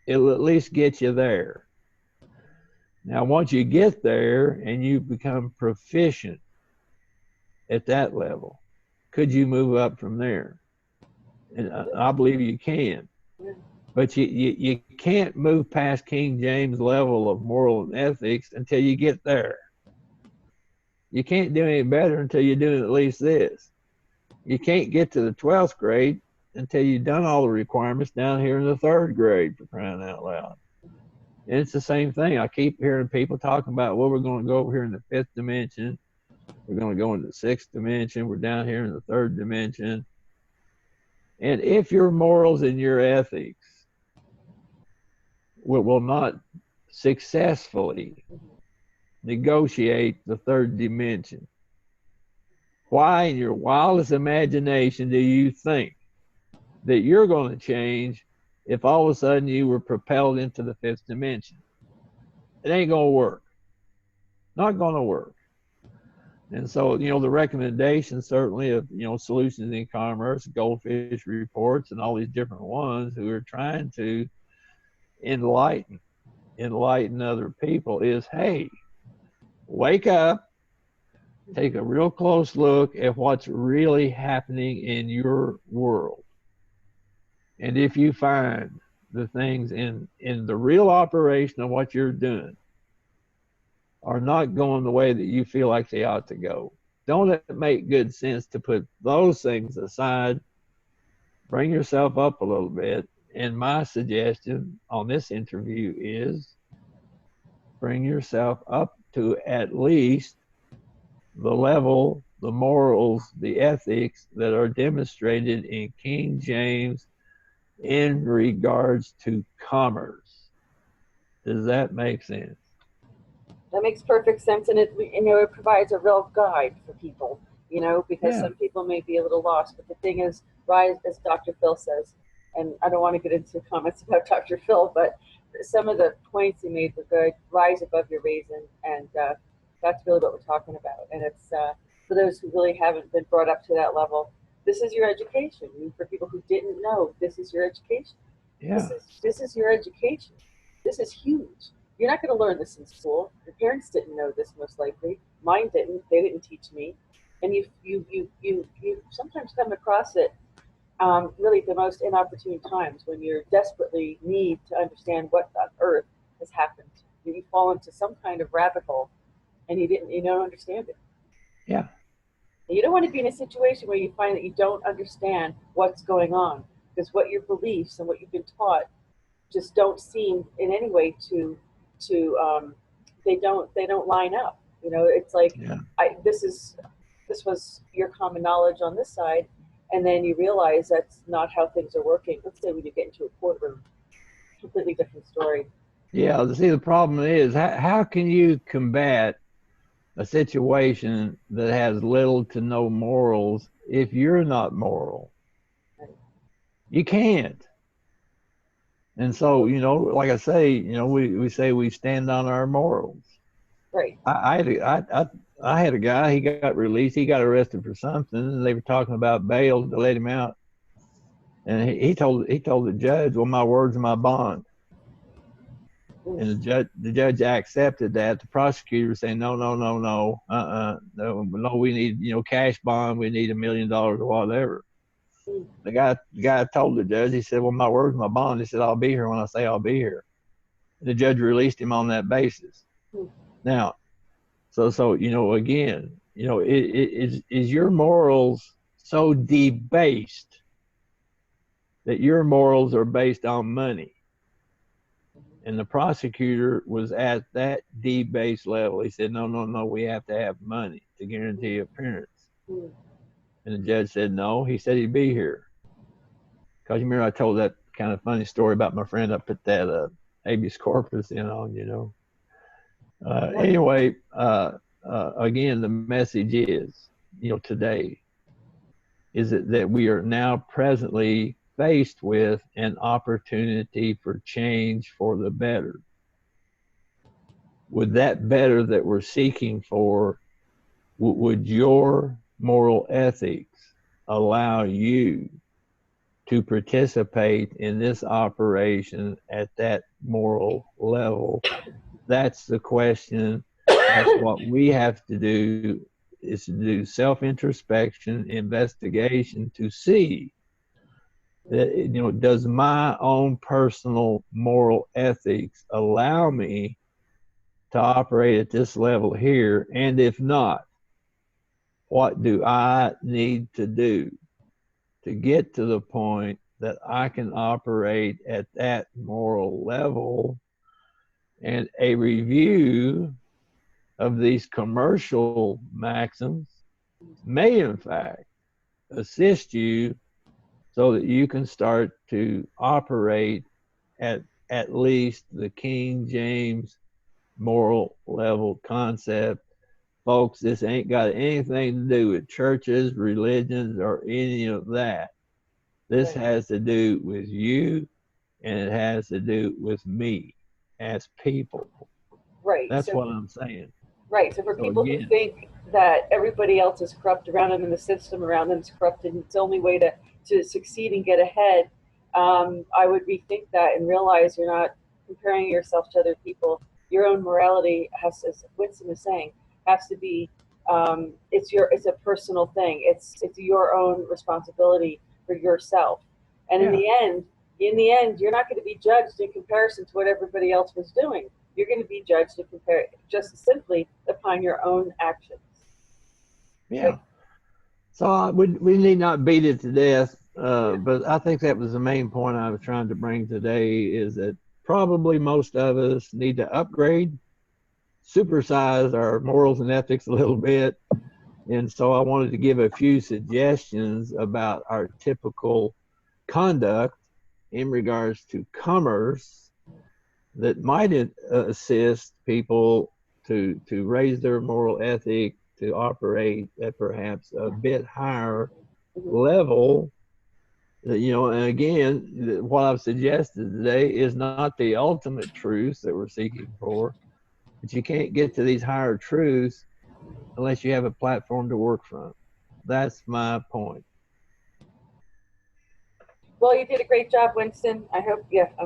It'll at least get you there. Now, once you get there and you become proficient at that level, could you move up from there? And I believe you can. But you can't move past King James' level of moral and ethics until you get there. You can't do any better until you're doing at least this. You can't get to the 12th grade until you've done all the requirements down here in the 3rd grade, for crying out loud. And it's the same thing. I keep hearing people talking about, well, we're going to go over here in the 5th dimension. We're going to go into the 6th dimension. We're down here in the 3rd dimension. And if your morals and your ethics will not successfully negotiate the 3rd dimension, why in your wildest imagination do you think that you're going to change if all of a sudden you were propelled into the 5th dimension? It ain't going to work. Not going to work. And so, you know, the recommendation certainly of, you know, Solutions in Commerce, GoldFish reports, and all these different ones who are trying to enlighten other people is, hey, wake up, take a real close look at what's really happening in your world. And if you find the things in the real operation of what you're doing are not going the way that you feel like they ought to go, don't it make good sense to put those things aside, bring yourself up a little bit? And my suggestion on this interview is bring yourself up to at least the level, the morals, the ethics that are demonstrated in King James in regards to commerce. Does that make sense? That makes perfect sense, and it, you know, it provides a real guide for people, you know, because some people may be a little lost. But the thing is, rise, as Dr. Phil says, and I don't want to get into comments about Dr. Phil, but some of the points he made were good. Rise above your reason, and that's really what we're talking about. And it's for those who really haven't been brought up to that level, this is your education. And for people who didn't know, this is your education. Yeah. This is your education. This is huge. You're not going to learn this in school. Your parents didn't know this, most likely. Mine didn't. They didn't teach me. And you sometimes come across it really at the most inopportune times when you desperately need to understand what on earth has happened. You fall into some kind of rabbit hole, and you don't understand it. Yeah. And you don't want to be in a situation where you find that you don't understand what's going on, because what your beliefs and what you've been taught just don't seem in any way to they don't line up. You know, it's like this was your common knowledge on this side, and then you realize that's not how things are working. Let's say when you get into a courtroom, completely different story. Yeah, see, the problem is, how can you combat a situation that has little to no morals if you're not moral? You can't. And so, you know, like I say, you know, we say we stand on our morals. Right. I had a guy, he got released, he got arrested for something, and they were talking about bail to let him out. And he told the judge, well, my word's my bond. And the judge accepted that. The prosecutor was saying, no, we need, you know, cash bond, we need $1 million or whatever. The guy told the judge, he said, well, my word's my bond. He said, I'll be here when I say I'll be here. The judge released him on that basis. Now, So you know, again, you know, is your morals so debased that your morals are based on money? And the prosecutor was at that debased level. He said, no, no, no, we have to have money to guarantee appearance. Mm. And the judge said no. He said he'd be here. Because you remember I told that kind of funny story about my friend I put that habeas corpus in on, you know. Anyway, again, the message is, you know, today, is it that we are now presently faced with an opportunity for change for the better. Would that better that we're seeking for, would your moral ethics allow you to participate in this operation at that moral level? That's the question. That's what we have to do, is to do self-introspection, investigation, to see that, you know, does my own personal moral ethics allow me to operate at this level here? And if not, what do I need to do to get to the point that I can operate at that moral level? And a review of these commercial maxims may, in fact, assist you so that you can start to operate at least the King James moral level concept. Folks, this ain't got anything to do with churches, religions, or any of that. This has to do with you, and it has to do with me as people. Right. That's So, what I'm saying. right. So for So people who again, think that everybody else is corrupt around them and the system around them is corrupt and it's the only way to succeed and get ahead, I would rethink that and realize you're not comparing yourself to other people. Your own morality has, as Winston is saying, has to be, it's a personal thing. It's your own responsibility for yourself. And yeah, in the end, you're not going to be judged in comparison to what everybody else was doing. You're going to be judged and compare just simply upon your own actions. yeah. Right? So we need not beat it to death, but I think that was the main point I was trying to bring today, is that probably most of us need to upgrade, supersize our morals and ethics a little bit. And so I wanted to give a few suggestions about our typical conduct in regards to commerce that might assist people to raise their moral ethic, to operate at perhaps a bit higher Mm-hmm. level. You know, and again, what I've suggested today is not the ultimate truth that we're seeking for, but you can't get to these higher truths unless you have a platform to work from. That's my point. Well, you did a great job, Winston. I hope, yeah, I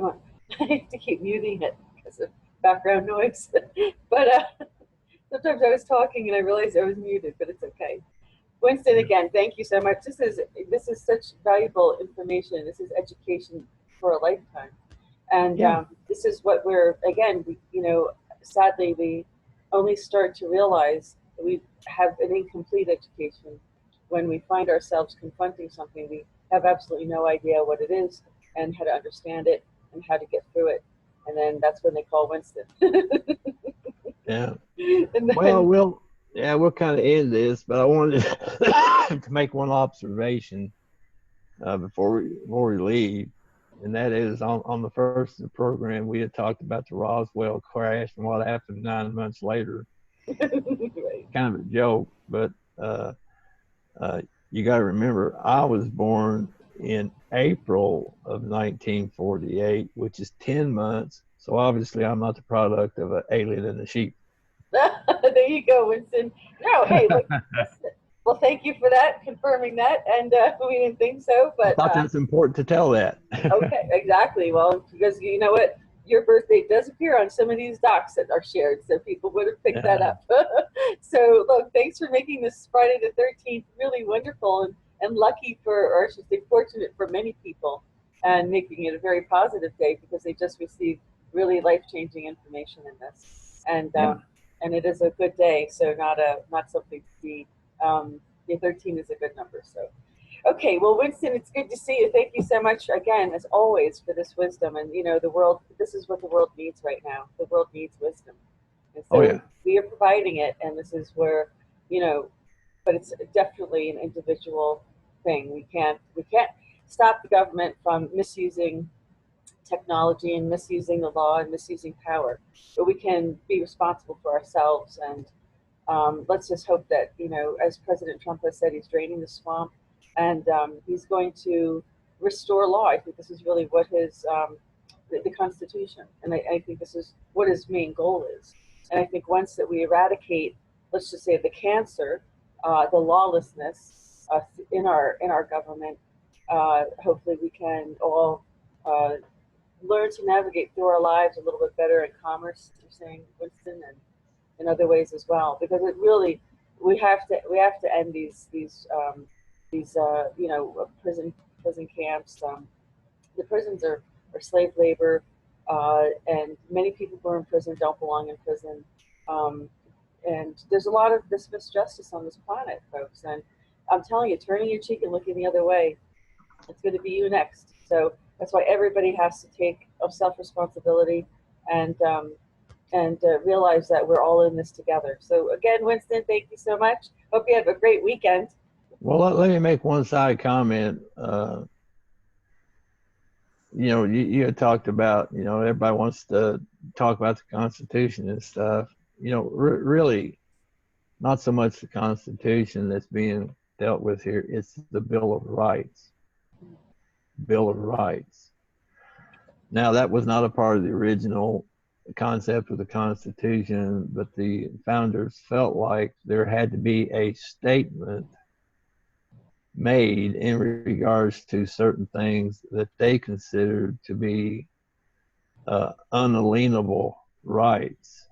have to keep muting it because of background noise. But sometimes I was talking and I realized I was muted, but it's okay. Winston, again, thank you so much. This is such valuable information. This is education for a lifetime, and Yeah, this is what we're again. Sadly, we only start to realize that we have an incomplete education when we find ourselves confronting something. We have absolutely no idea what it is and how to understand it and how to get through it, and then that's when they call Winston. yeah. And Well, then, we'll kind of end this, but I wanted to make one observation before we leave, and that is on the first of the program we had talked about the Roswell crash and what happened 9 months later. right. Kind of a joke, but uh, you got to remember, I was born in April of 1948, which is 10 months. So obviously, I'm not the product of an alien in the sheep. There you go, Winston. No, hey, look, listen. Well, thank you for that, confirming that. And we didn't think so, I but thought that's important to tell that. okay, exactly. Well, because you know what? Your birthday does appear on some of these docs that are shared, so people would have picked that Yeah, up. So, look, thanks for making this Friday the 13th really wonderful and lucky for, or I should say, fortunate for many people, and making it a very positive day because they just received really life changing information in this. And yeah. and it is a good day. So not something to be. Yeah, 13 is a good number. So. Okay, well, Winston, it's good to see you. Thank you so much again, as always, for this wisdom. And the world. This is what the world needs right now. The world needs wisdom, and Oh so yeah. we are providing it. And this is where, but it's definitely an individual thing. We can't stop the government from misusing technology and misusing the law and misusing power, but we can be responsible for ourselves. And let's just hope that, as President Trump has said, he's draining the swamp, and he's going to restore law. I think this is really what the Constitution, and I think this is what his main goal is. And I think once that we eradicate, let's just say, the cancer, the lawlessness in our government, hopefully we can all learn to navigate through our lives a little bit better in commerce. You're saying, Winston, and in other ways as well, because it really we have to end these prison camps. The prisons are slave labor, and many people who are in prison don't belong in prison. Um, and there's a lot of this justice on this planet, folks. And I'm telling you, turning your cheek and looking the other way, it's going to be you next. So that's why everybody has to take a self-responsibility and realize that we're all in this together. So again, Winston, thank you so much. Hope you have a great weekend. Well, let me make one side comment. You had talked about, everybody wants to talk about the Constitution and stuff. Really, not so much the Constitution that's being dealt with here. It's the Bill of Rights. Bill of Rights. Now, that was not a part of the original concept of the Constitution, but the founders felt like there had to be a statement made in regards to certain things that they considered to be unalienable rights.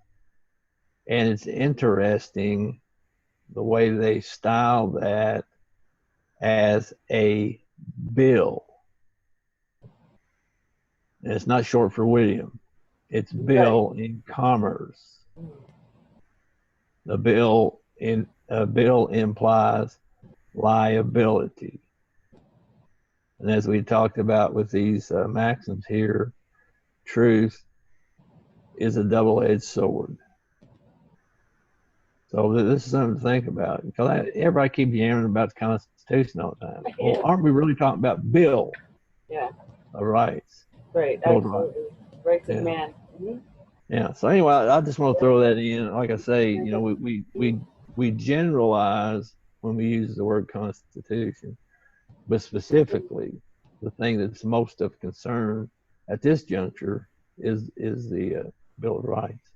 And it's interesting the way they style that as a bill. And it's not short for William. It's bill in commerce. The bill implies liability. And as we talked about with these maxims here, truth is a double-edged sword. So this is something to think about. Because everybody keeps yammering about the Constitution all the time. Well, aren't we really talking about Bill of Rights? Right, absolutely. Rights of man. Mm-hmm. Yeah. So anyway, I just want to throw that in. Like I say, we generalize when we use the word Constitution, but specifically, the thing that's most of concern at this juncture is the Bill of Rights.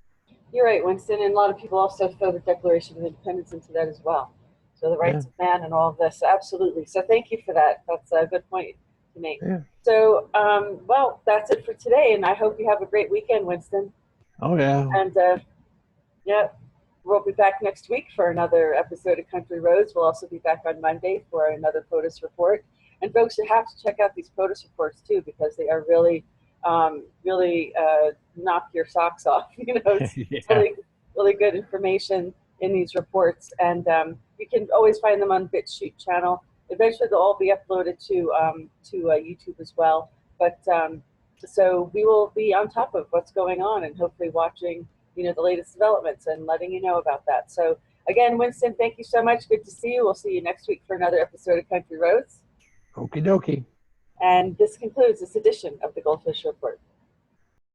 You're right, Winston, and a lot of people also throw the Declaration of Independence into that as well. So the rights of man and all of this, absolutely. So thank you for that. That's a good point to make. Yeah. So, well, that's it for today, and I hope you have a great weekend, Winston. Oh yeah. And we'll be back next week for another episode of Country Roads. We'll also be back on Monday for another POTUS report. And folks, you have to check out these POTUS reports too, because they are really knock your socks off. It's really good information in these reports, and you can always find them on BitChute channel. Eventually, they'll all be uploaded to YouTube as well. But so we will be on top of what's going on, and hopefully watching the latest developments and letting you know about that. So again, Winston, thank you so much. Good to see you. We'll see you next week for another episode of Country Roads. Okie dokie. And this concludes this edition of the GoldFish Report.